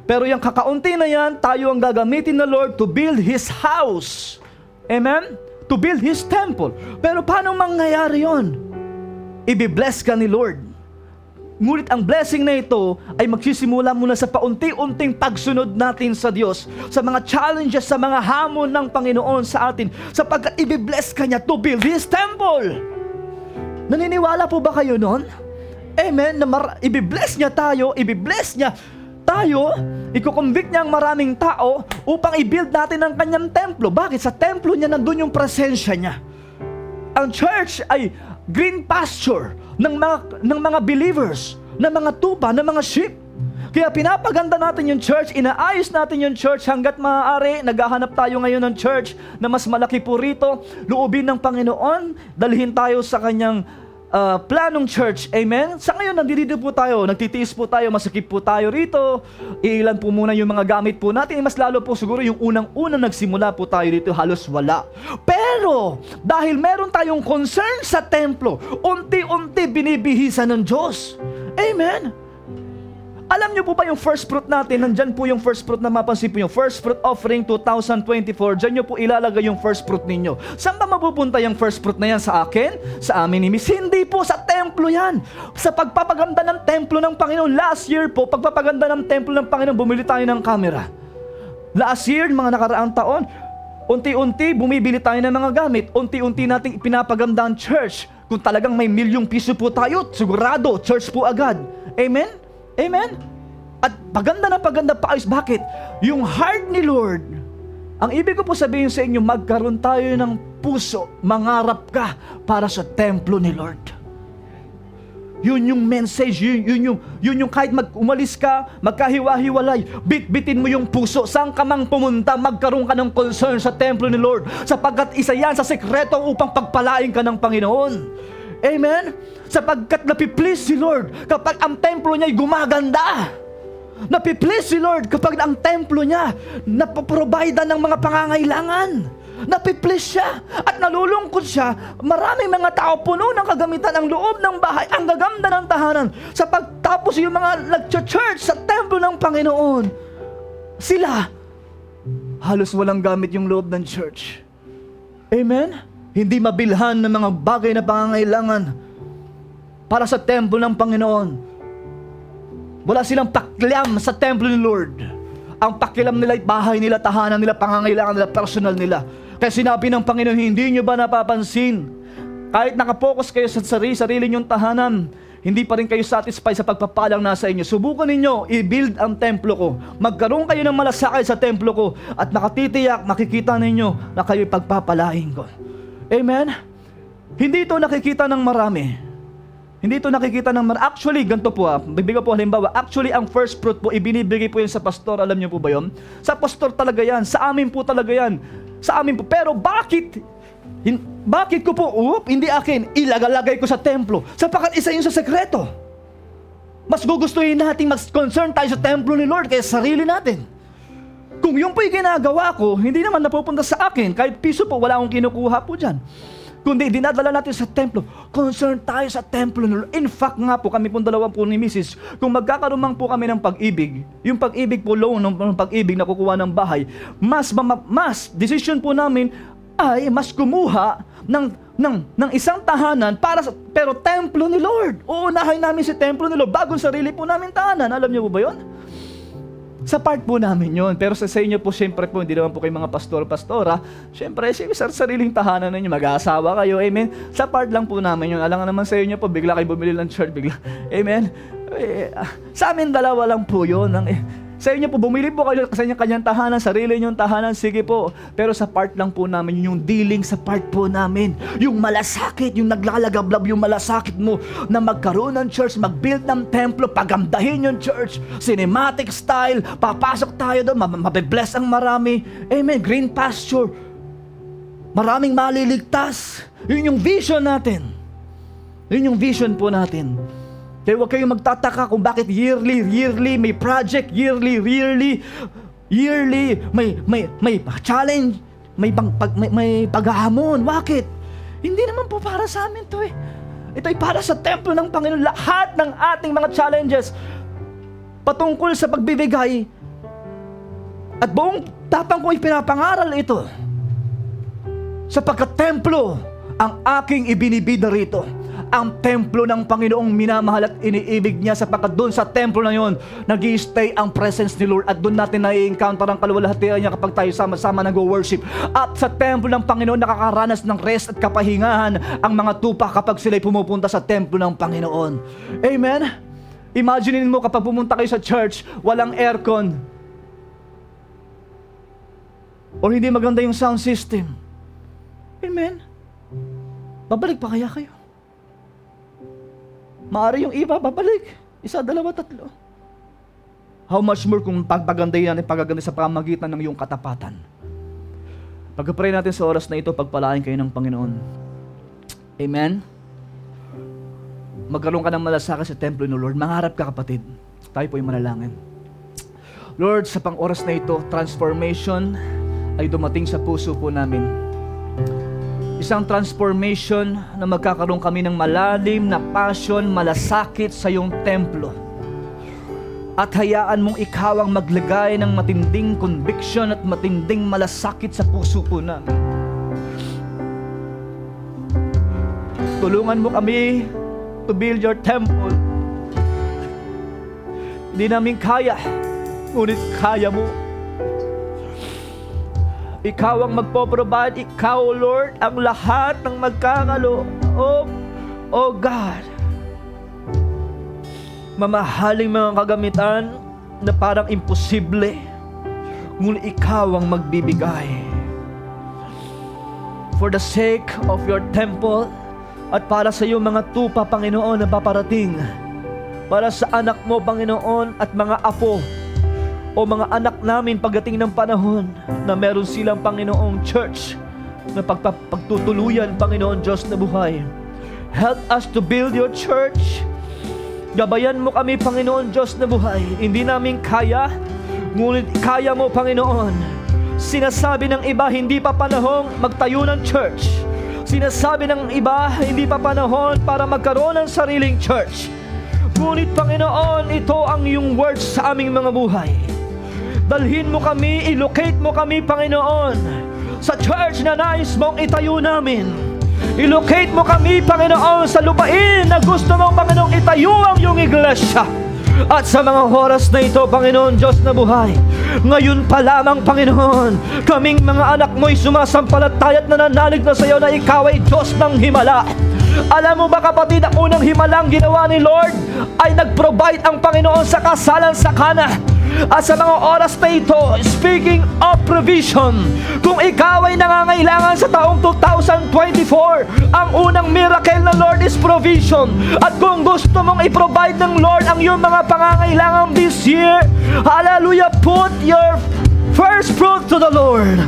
Pero yung kakaunti na yan, tayo ang gagamitin ng Lord to build His house. Amen? To build His temple. Pero paano mangyayari yon? Ibi-bless ka ni Lord. Ngunit ang blessing na ito ay magsisimula muna sa paunti-unting pagsunod natin sa Diyos, sa mga challenges, sa mga hamon ng Panginoon sa atin, sapagkat ibi-bless ka niya to build His temple. Naniniwala po ba kayo nun? Amen? Na ibi-bless niya tayo, iko-convict niya ang maraming tao upang i-build natin ang kanyang templo. Bakit? Sa templo niya nandun yung presensya niya. Ang church ay green pasture ng mga believers, ng mga tupa, ng mga sheep. Kaya pinapaganda natin yung church, inaayos natin yung church hanggat maaari. Naghahanap tayo ngayon ng church na mas malaki po rito. Loobin ng Panginoon, dalhin tayo sa kanyang planong church. Amen? Sa ngayon, nandito po tayo, nagtitiis po tayo, masikip po tayo rito. Ilan po muna yung mga gamit po natin. Mas lalo po siguro yung unang-unang nagsimula po tayo dito, halos wala. Pero, dahil meron tayong concern sa templo, unti-unti binibihisan ng Diyos. Amen? Alam niyo po ba yung first fruit natin? Nandyan po yung first fruit na mapansin po yung first fruit offering 2024. Diyan niyo po ilalagay yung first fruit ninyo. Saan ba mapupunta yung first fruit na yan? Sa akin? Sa amin ni Miss? Hindi po, sa templo yan. Sa pagpapaganda ng templo ng Panginoon. Last year po, pagpapaganda ng templo ng Panginoon, bumili tayo ng camera. Last year, mga nakaraang taon, unti-unti bumibili tayo ng mga gamit. Unti-unti nating pinapaganda ang church. Kung talagang may ₱1,000,000 po tayo, sigurado, church po agad. Amen? Amen? At paganda na paganda paayos. Bakit? Yung heart ni Lord, ang ibig ko po sabihin sa inyo, magkaroon tayo ng puso, mangarap ka para sa templo ni Lord. Yun yung message, yun yung kahit umalis ka, magkahiwa-hiwalay, bitbitin mo yung puso. Saan ka mang pumunta, magkaroon ka ng concern sa templo ni Lord. Sapagkat isa yan sa sekreto upang pagpalain ka ng Panginoon. Amen? Sapagkat napiplease si Lord kapag ang templo niya ay gumaganda. Napiplease si Lord kapag ang templo niya napoprovide ng mga pangangailangan. Napiplease siya at nalulungkot siya. Maraming mga tao puno ng kagamitan ang loob ng bahay, ang gaganda ng tahanan. Sa pagtapos yung mga nag-church sa templo ng Panginoon, sila halos walang gamit yung loob ng church. Amen? Hindi mabilhan ng mga bagay na pangangailangan para sa templo ng Panginoon. Wala silang pakialam sa templo ni Lord. Ang pakialam nila ay bahay nila, tahanan nila, pangangailangan nila, personal nila. Kaya sinabi ng Panginoon, hindi nyo ba napapansin? Kahit nakapokus kayo sa sarili nyong tahanan, hindi pa rin kayo satisfied sa pagpapalang nasa inyo. Subukan ninyo, i-build ang templo ko. Magkaroon kayo ng malasakay sa templo ko at nakatitiyak, makikita ninyo na kayo'y pagpapalain ko. Amen? Hindi ito nakikita ng marami. Hindi ito nakikita ng marami. Actually, ganito po bibigyan po halimbawa. Actually, ang first fruit po, ibinibigay po yan sa pastor. Alam niyo po ba yun? Sa pastor talaga yan. Sa amin po talaga yan. Sa amin po. Pero bakit ko po, hindi akin, ilagalagay ko sa templo? Sapagkat isa yun sa sekreto. Mas gugustuhin natin mag-concern tayo sa templo ni Lord kaysa sarili natin. Kung yung po'y ginagawa ko, hindi naman napupunta sa akin. Kahit piso po, wala akong kinukuha po dyan. Kundi dinadala natin sa templo. Concern tayo sa templo. In fact nga po, kami pong dalawa po ni Mrs., kung magkakaroon man po kami ng pag-ibig, yung pag-ibig po, loan ng pag-ibig na kukuha ng bahay, mas decision po namin ay mas kumuha ng isang tahanan pero templo ni Lord. Uunahin namin si templo ni Lord bagong sarili po namin tahanan. Alam niyo po ba yun? Sa part po namin yun. Pero sa inyo po, syempre po, hindi naman po kayo mga pastor-pastora. Syempre, sa sariling tahanan ninyo, mag-aasawa kayo. Amen? Sa part lang po namin yun. Alam nga naman sa inyo po, bigla kayo bumili ng church, bigla. Amen? Sa amin, dalawa lang po yun. Sa inyo po, bumili po kayo sa inyong kanyang tahanan, sarili nyong tahanan, sige po. Pero sa part lang po namin, yung dealing sa part po namin. Yung malasakit, yung naglalagablab yung malasakit mo na magkaroon ng church, mag-build ng templo, pagandahin yung church, cinematic style, papasok tayo doon, mabibless ang marami. Amen, green pasture. Maraming maliligtas. Yun yung vision natin. Yun yung vision po natin. Kaya huwag kayong magtataka kung bakit yearly may project, yearly may challenge, may paghahamon. Bakit? Hindi naman po para sa amin to eh. Ito ay para sa templo ng Panginoon. Lahat ng ating mga challenges patungkol sa pagbibigay at buong tapang kong ipinapangaral ito sapagkat templo ang aking ibinibida rito. Ang templo ng Panginoong minamahal at iniibig niya sapagkat doon sa templo na yon nag-i-stay ang presence ni Lord at doon natin na-encounter ang kaluwalhatian niya kapag tayo sama-sama nag-worship. At sa templo ng Panginoon nakakaranas ng rest at kapahingahan ang mga tupa kapag sila'y pumupunta sa templo ng Panginoon. Amen? Imaginin mo kapag pumunta kayo sa church, walang aircon o hindi maganda yung sound system. Amen? Babalik pa kaya kayo? Maaari yung iba, babalik. Isa, dalawa, tatlo. How much more kung pagpagandahin natin, pagaganda sa pamagitan ng iyong katapatan. Pagka-pray natin sa oras na ito, pagpalain kayo ng Panginoon. Amen? Magkaroon ka ng malasakit sa templo ni Lord. Mangarap ka, kapatid. Tayo po yung manalangin. Lord, sa pang-oras na ito, transformation ay dumating sa puso po namin. Isang transformation na magkakaroon kami ng malalim na passion, malasakit sa iyong templo. At hayaan mong ikaw ang maglagay ng matinding conviction at matinding malasakit sa puso po namin. Tulungan mo kami to build your temple. Hindi namin kaya, ngunit kaya mo. Ikaw ang magpo-provide, ikaw, Lord, ang lahat ng magkakaloob. Oh God. Mamahaling mga kagamitan na parang imposible, ngunit ikaw ang magbibigay. For the sake of your temple at para sa iyong mga tupa, Panginoon, na paparating, para sa anak mo, Panginoon, at mga apo o mga anak namin pagdating ng panahon na meron silang, Panginoong church na pagtutuluyan, Panginoon Diyos na buhay. Help us to build your church. Gabayan mo kami, Panginoon Diyos na buhay. Hindi namin kaya, ngunit kaya mo, Panginoon. Sinasabi ng iba, hindi pa panahon magtayo ng church. Sinasabi ng iba, hindi pa panahon para magkaroon ng sariling church. Ngunit, Panginoon, ito ang iyong words sa aming mga buhay. Dalhin mo kami, ilocate mo kami, Panginoon, sa church na nais mong itayo namin. Ilocate mo kami, Panginoon, sa lupain na gusto mong, Panginoon, itayo ang iyong iglesia. At sa mga oras na ito, Panginoon Diyos na buhay, ngayon pa lamang, Panginoon, kaming mga anak mo'y sumasampalataya at nananalig na sa iyo na ikaw ay Diyos ng himala. Alam mo ba, kapatid, ang unang himalang ginawa ni Lord ay nag-provide ang Panginoon sa kasalan sa Kana. At sa mga oras na ito, speaking of provision, kung ikaw ay nangangailangan sa taong 2024, ang unang miracle ng Lord is provision. At kung gusto mong i-provide ng Lord ang iyong mga pangangailangan this year, hallelujah, put your first fruit to the Lord.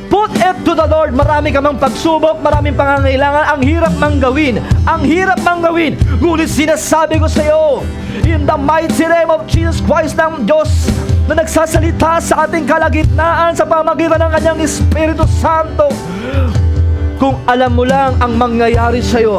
Put it to the Lord. Marami ka mang pagsubok, maraming pangangailangan. Ang hirap mang gawin. Ang hirap mang gawin. Ngunit sinasabi ko sa iyo, in the mighty name of Jesus Christ ng Diyos na nagsasalita sa ating kalagitnaan sa pamagitan ng Kanyang Espiritu Santo, kung alam mo lang ang mangyayari sa iyo,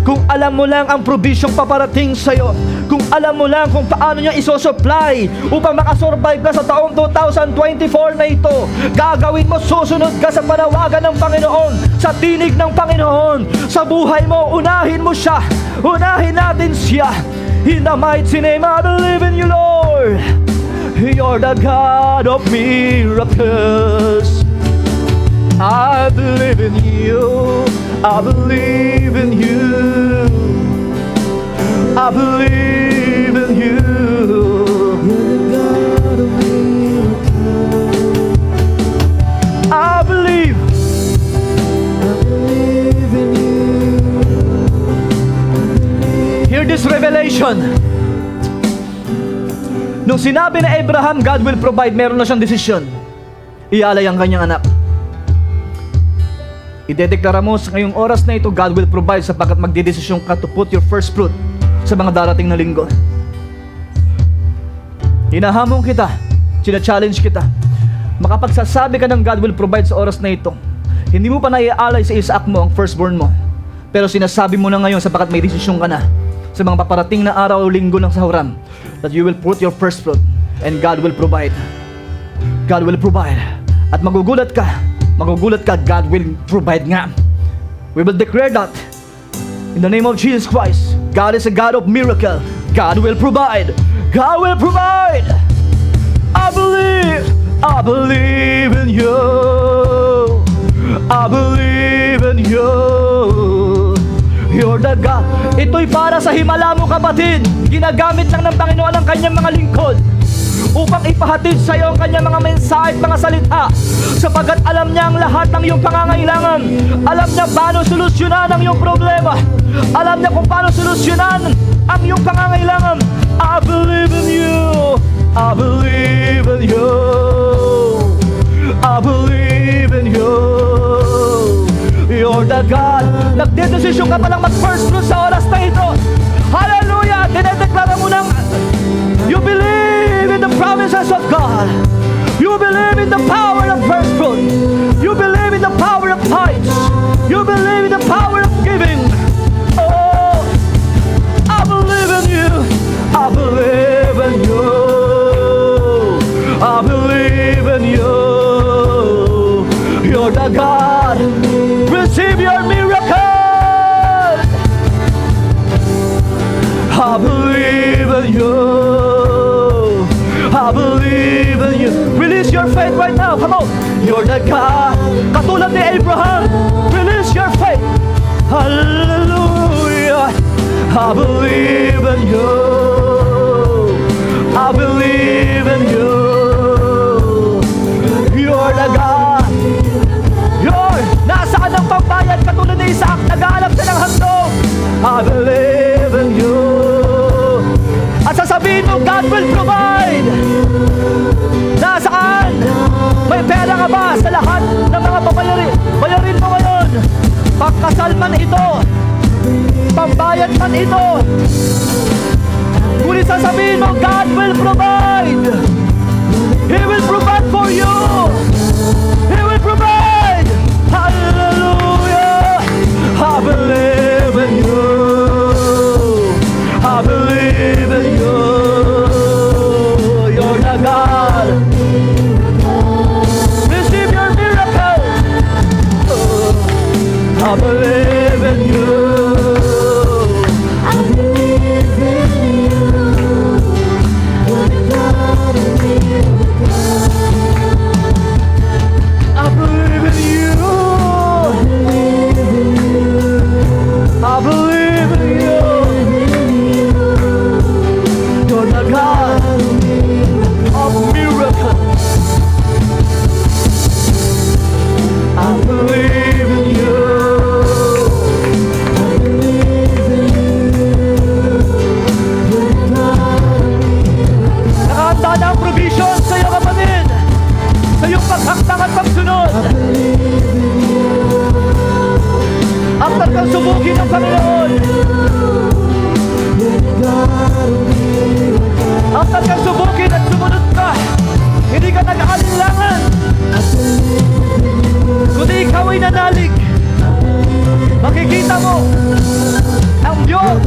kung alam mo lang ang provision paparating sa iyo, kung alam mo lang kung paano niya isosupply upang makasurvive ka sa taong 2024 na ito, gagawin mo, susunod ka sa panawagan ng Panginoon, sa tinig ng Panginoon, sa buhay mo, unahin mo siya, unahin natin siya. In the mighty name, I believe in you, Lord. You're the God of miracles. I believe in you. I believe in you. I believe in you. You're the God of miracles. I believe. I believe in you. Hear this revelation. Nung sinabi na Abraham, God will provide, meron na siyang desisyon. Ialay ang kanyang anak. Idedeklara mo sa ngayong oras na ito, God will provide, sapagkat magdidesisyon ka to put your first fruit sa mga darating na linggo. Hinahamon kita, sina-challenge kita. Makapagsasabi ka ng God will provide sa oras na ito. Hindi mo pa naiaalay sa Isaac mo ang firstborn mo, pero sinasabi mo na ngayon sapagkat may desisyon ka na sa mga paparating na araw o linggo ng sahuran, that you will put your first fruit and God will provide. God will provide. At magugulat ka, God will provide nga. We will declare that in the name of Jesus Christ. God is a God of miracle. God will provide. God will provide. I believe in you. I believe in you. You're the God. Ito'y para sa himala mo, kapatid. Ginagamit lang ng Panginoon ang kanyang mga lingkod upang ipahatid sa iyo ang kanyang mga mensahe at mga salita, sapagkat alam niya ang lahat ng iyong pangangailangan. Alam niya paano solusyonan ang iyong problema. Alam niya kung paano solusyonan ang iyong pangangailangan. I believe in you. I believe in you. I believe in you. You're the God. Nagdedesisyon ka pa lang mag-first fruit sa oras na ito. Hallelujah! Dinedeklara mo ng you believe in the promises of God. You believe in the power of first fruit. You believe in the power of tithes. You believe in the power of giving. Oh, I believe in you. I believe in you. I believe in you. You're the God. Receive your miracle. I believe in you. I believe in you. Release your faith right now. Come on. You're the God. Katulad ni Abraham. Release your faith. Hallelujah. I believe in you. I believe in you. You're the God. You're nasaan ang pambayad katulad ni Isaac. Nag-aalap siya ng handog. I believe in you. At sasabihin mo, God will provide. Nasaan? May pera ka ba sa lahat ng mga pabayarin? Bayarin mo ngayon. Pagkasal man ito, pambayad man ito. Ngunit sasabihin mo, God will provide. He will provide for you. He will provide. Hallelujah. I believe in you. I believe in you. You're the God. Receive your miracle. I believe in you. I believe in you. You're the God of miracles. I believe in you. I believe in you. You're the God of miracles. I believe in you. Nakahanda na ang provision sa iyo, kapatid, sa iyong paghakdang at pagsunod. After kang subukin ng Panginoon, after kang subukin at sumunod ka, hindi ka nag-aalinlangan, kundi ikaw ay nanalig. Makikita mo ang Diyos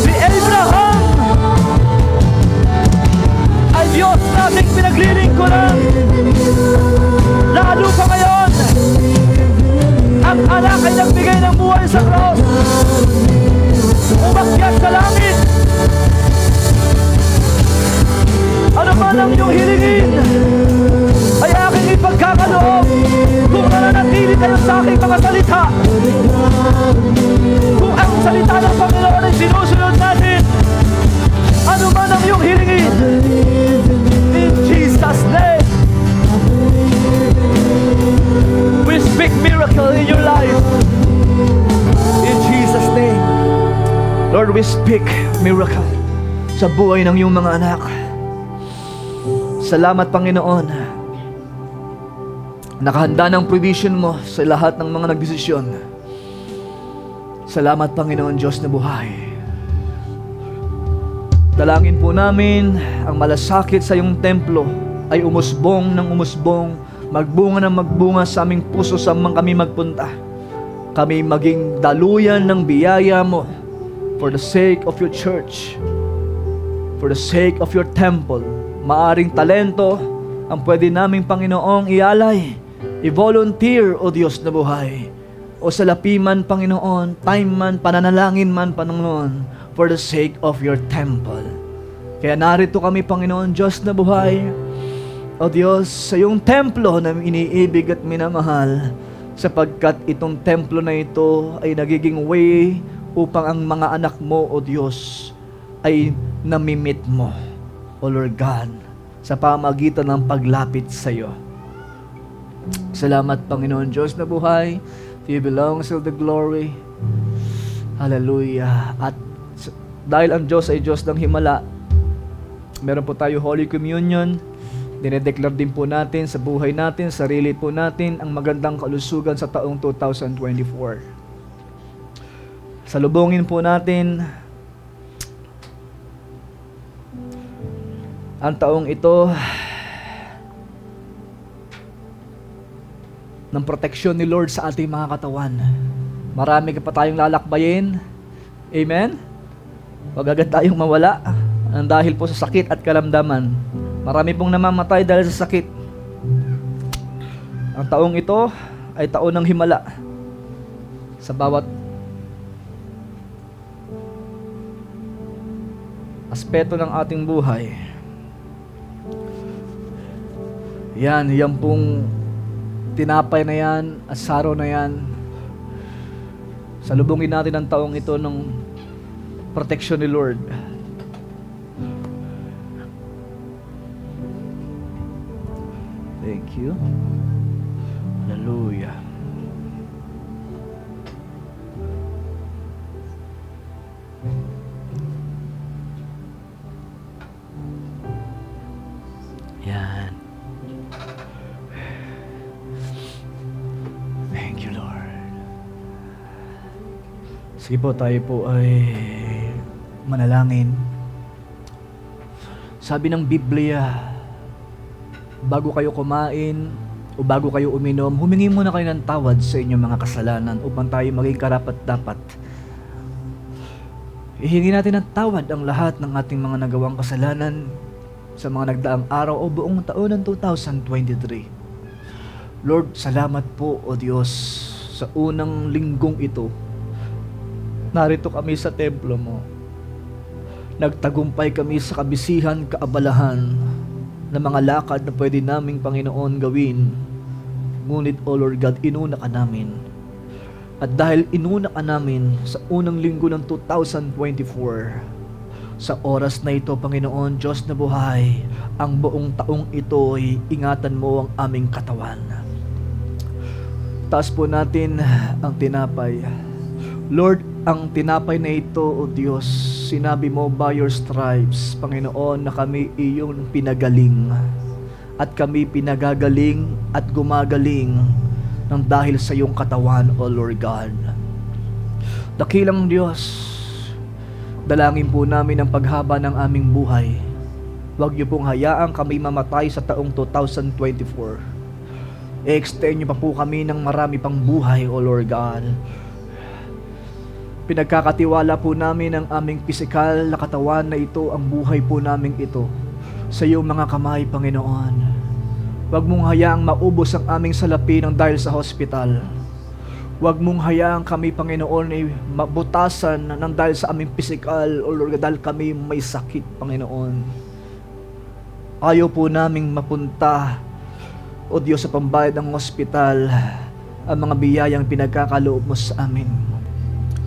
ni Abraham ay Diyos nating pinaglilingkuran. Lalo pa ngayon, ang anak ay nagbigay ng buhay sa cross. Umakyat sa langit. Ano man ang iyong hilingin, ay aking ipagkakaloob kung nananatili kayo sa aking mga salita. Kung ang salita ng Panginoon ay sinusunod natin, ano man ang iyong hilingin, in Jesus' name, we speak miracle in your life. In Jesus' name, Lord, we speak miracle sa buhay ng iyong mga anak. Salamat, Panginoon. Nakahanda ng provision mo sa lahat ng mga nagdesisyon. Salamat, Panginoon Diyos na buhay. Dalangin po namin ang malasakit sa iyong templo ay umusbong ng umusbong, magbunga ng magbunga sa aming puso sa mang kami magpunta. Kami maging daluyan ng biyaya mo for the sake of your church, for the sake of your temple. Maaring talento ang pwede naming Panginoong ialay, i-volunteer, O Diyos na buhay, o salapi man, Panginoon, time man, pananalangin man, Panginoon, for the sake of your temple. Kaya narito kami, Panginoon, Diyos na buhay, O Diyos, sa iyong templo na iniibig at minamahal, sapagkat itong templo na ito ay nagiging way upang ang mga anak mo, O Diyos, ay namimit mo, O Lord God, sa pamagitan ng paglapit sa iyo. Salamat, Panginoon Diyos na buhay. To you belongs all the glory. Hallelujah. At Dahil ang Diyos ay Diyos ng himala, meron po tayo Holy Communion. Dinedeclare din po natin sa buhay natin, sarili po natin, ang magandang kalusugan sa taong 2024. Salubungin po natin ang taong ito ng proteksyon ni Lord sa ating mga katawan. Marami ka pa tayong lalakbayin. Amen? Huwag agad tayong mawala dahil po sa sakit at karamdaman. Marami pong namamatay dahil sa sakit. Ang taong ito ay taon ng himala sa bawat aspeto ng ating buhay. Yan pong tinapay na yan at saro na yan. Salubungin natin ang taong ito ng protection ni Lord. Thank you. Hallelujah. Yan. Thank you, Lord. Sige po, tayo po ay manalangin. Sabi ng Biblia, bago kayo kumain o bago kayo uminom, humingi muna kayo ng tawad sa inyong mga kasalanan upang tayo maging karapat-dapat. Ihingi natin ng tawad ang lahat ng ating mga nagawang kasalanan sa mga nagdaang araw o buong taon ng 2023. Lord, salamat po, O Diyos, sa unang linggong ito. Narito kami sa templo mo. Nagtagumpay kami sa kabisihan, kaabalahan ng mga lakad na pwede naming Panginoon gawin. Ngunit, O Lord God, inuna ka namin. At dahil inuna ka namin sa unang linggo ng 2024, sa oras na ito, Panginoon, Diyos na buhay, ang buong taong ito ay ingatan mo ang aming katawan. Taas po natin ang tinapay. Lord, ang tinapay na ito, O Diyos, sinabi mo, by your stripes, Panginoon, na kami iyong pinagaling. At kami pinagagaling at gumagaling ng dahil sa iyong katawan, O Lord God. Dakilang Diyos, dalangin po namin ang paghaba ng aming buhay. Huwag niyo pong hayaan kami mamatay sa taong 2024. I-extend niyo pa po kami ng marami pang buhay, O Lord God. Pinagkakatiwala po namin ang aming pisikal na katawan na ito, ang buhay po namin ito, sa iyong mga kamay, Panginoon. Huwag mong hayaang maubos ang aming salapi ng dahil sa hospital. Huwag mong hayaang kami, Panginoon, ay mabutasan ng dahil sa aming pisikal, o Lord, dahil kami may sakit, Panginoon. Ayaw po naming mapunta, O Diyos, sa pambayad ng hospital, ang mga biyayang pinagkakaloob mo sa amin.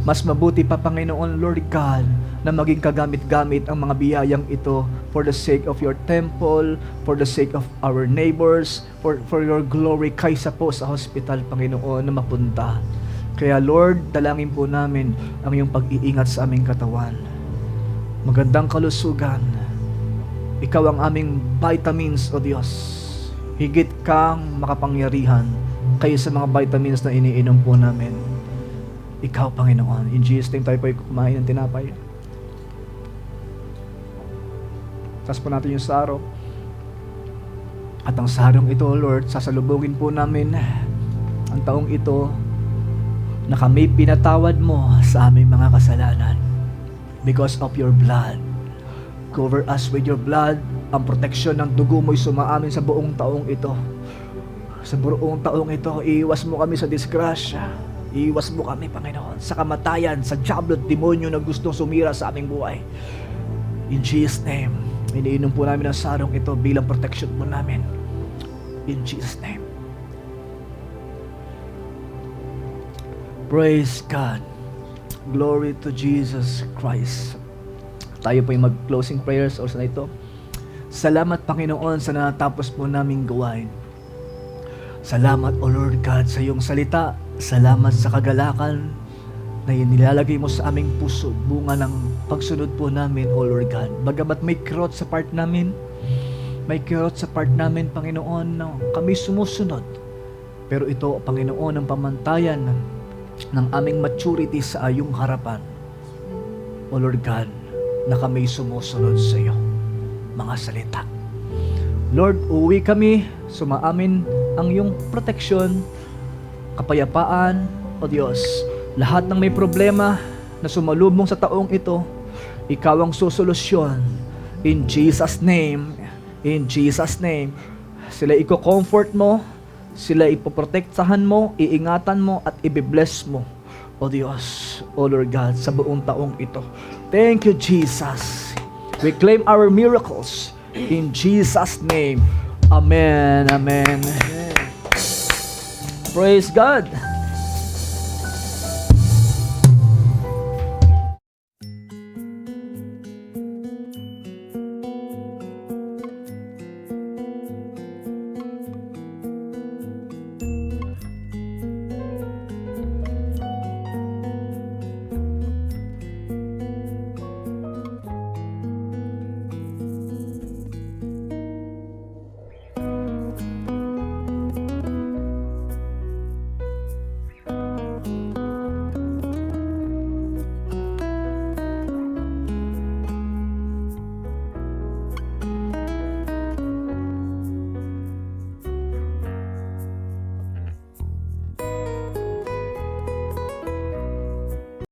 Mas mabuti pa, Panginoon, Lord God, na maging kagamit-gamit ang mga biyayang ito for the sake of your temple, for the sake of our neighbors, for your glory, kaysa po sa hospital, Panginoon, na mapunta. Kaya Lord, dalangin po namin ang iyong pag-iingat sa aming katawan. Magandang kalusugan. Ikaw ang aming vitamins, O Diyos. Higit kang makapangyarihan kaysa sa mga vitamins na iniinom po namin. Ikaw, Panginoon. In Jesus' name tayo po kumain ng tinapay. Tas po natin yung saro. At ang sarong ito, Lord, sasalubungin po namin ang taong ito na kami pinatawad mo sa aming mga kasalanan. Because of your blood. Cover us with your blood. Ang proteksyon ng dugo mo'y sumaamin sa buong taong ito. Sa buong taong ito, iiwas mo kami sa disgrasya. Iwas mo kami, Panginoon, sa kamatayan, sa diablo at demonyo na gustong sumira sa aming buhay. In Jesus' name, iniinom po namin ang sarong ito bilang protection mo namin. In Jesus' name. Praise God. Glory to Jesus Christ. Tayo po yung mag-closing prayers also na ito. Salamat, Panginoon, sa natapos po naming gawain. Salamat, O Lord God, sa iyong salita. Salamat sa kagalakan na nilalagay mo sa aming puso, bunga ng pagsunod po namin, O Lord God. Bagamat may kirot sa part namin, Panginoon, na kami sumusunod. Pero ito, Panginoon, ang pamantayan ng aming maturity sa iyong harapan. O Lord God, na kami sumusunod sa iyo. Mga salita. Lord, uwi kami, sumaamin ang iyong proteksyon, kapayapaan, O Diyos. Lahat ng may problema na sumalubong sa taong ito, ikaw ang susolusyon. In Jesus' name, sila i-comfort mo, sila ipoprotektahan mo, iingatan mo, at ibibless mo, O Diyos, O Lord God, sa buong taong ito. Thank you, Jesus. We claim our miracles in Jesus' name. Amen. Praise God.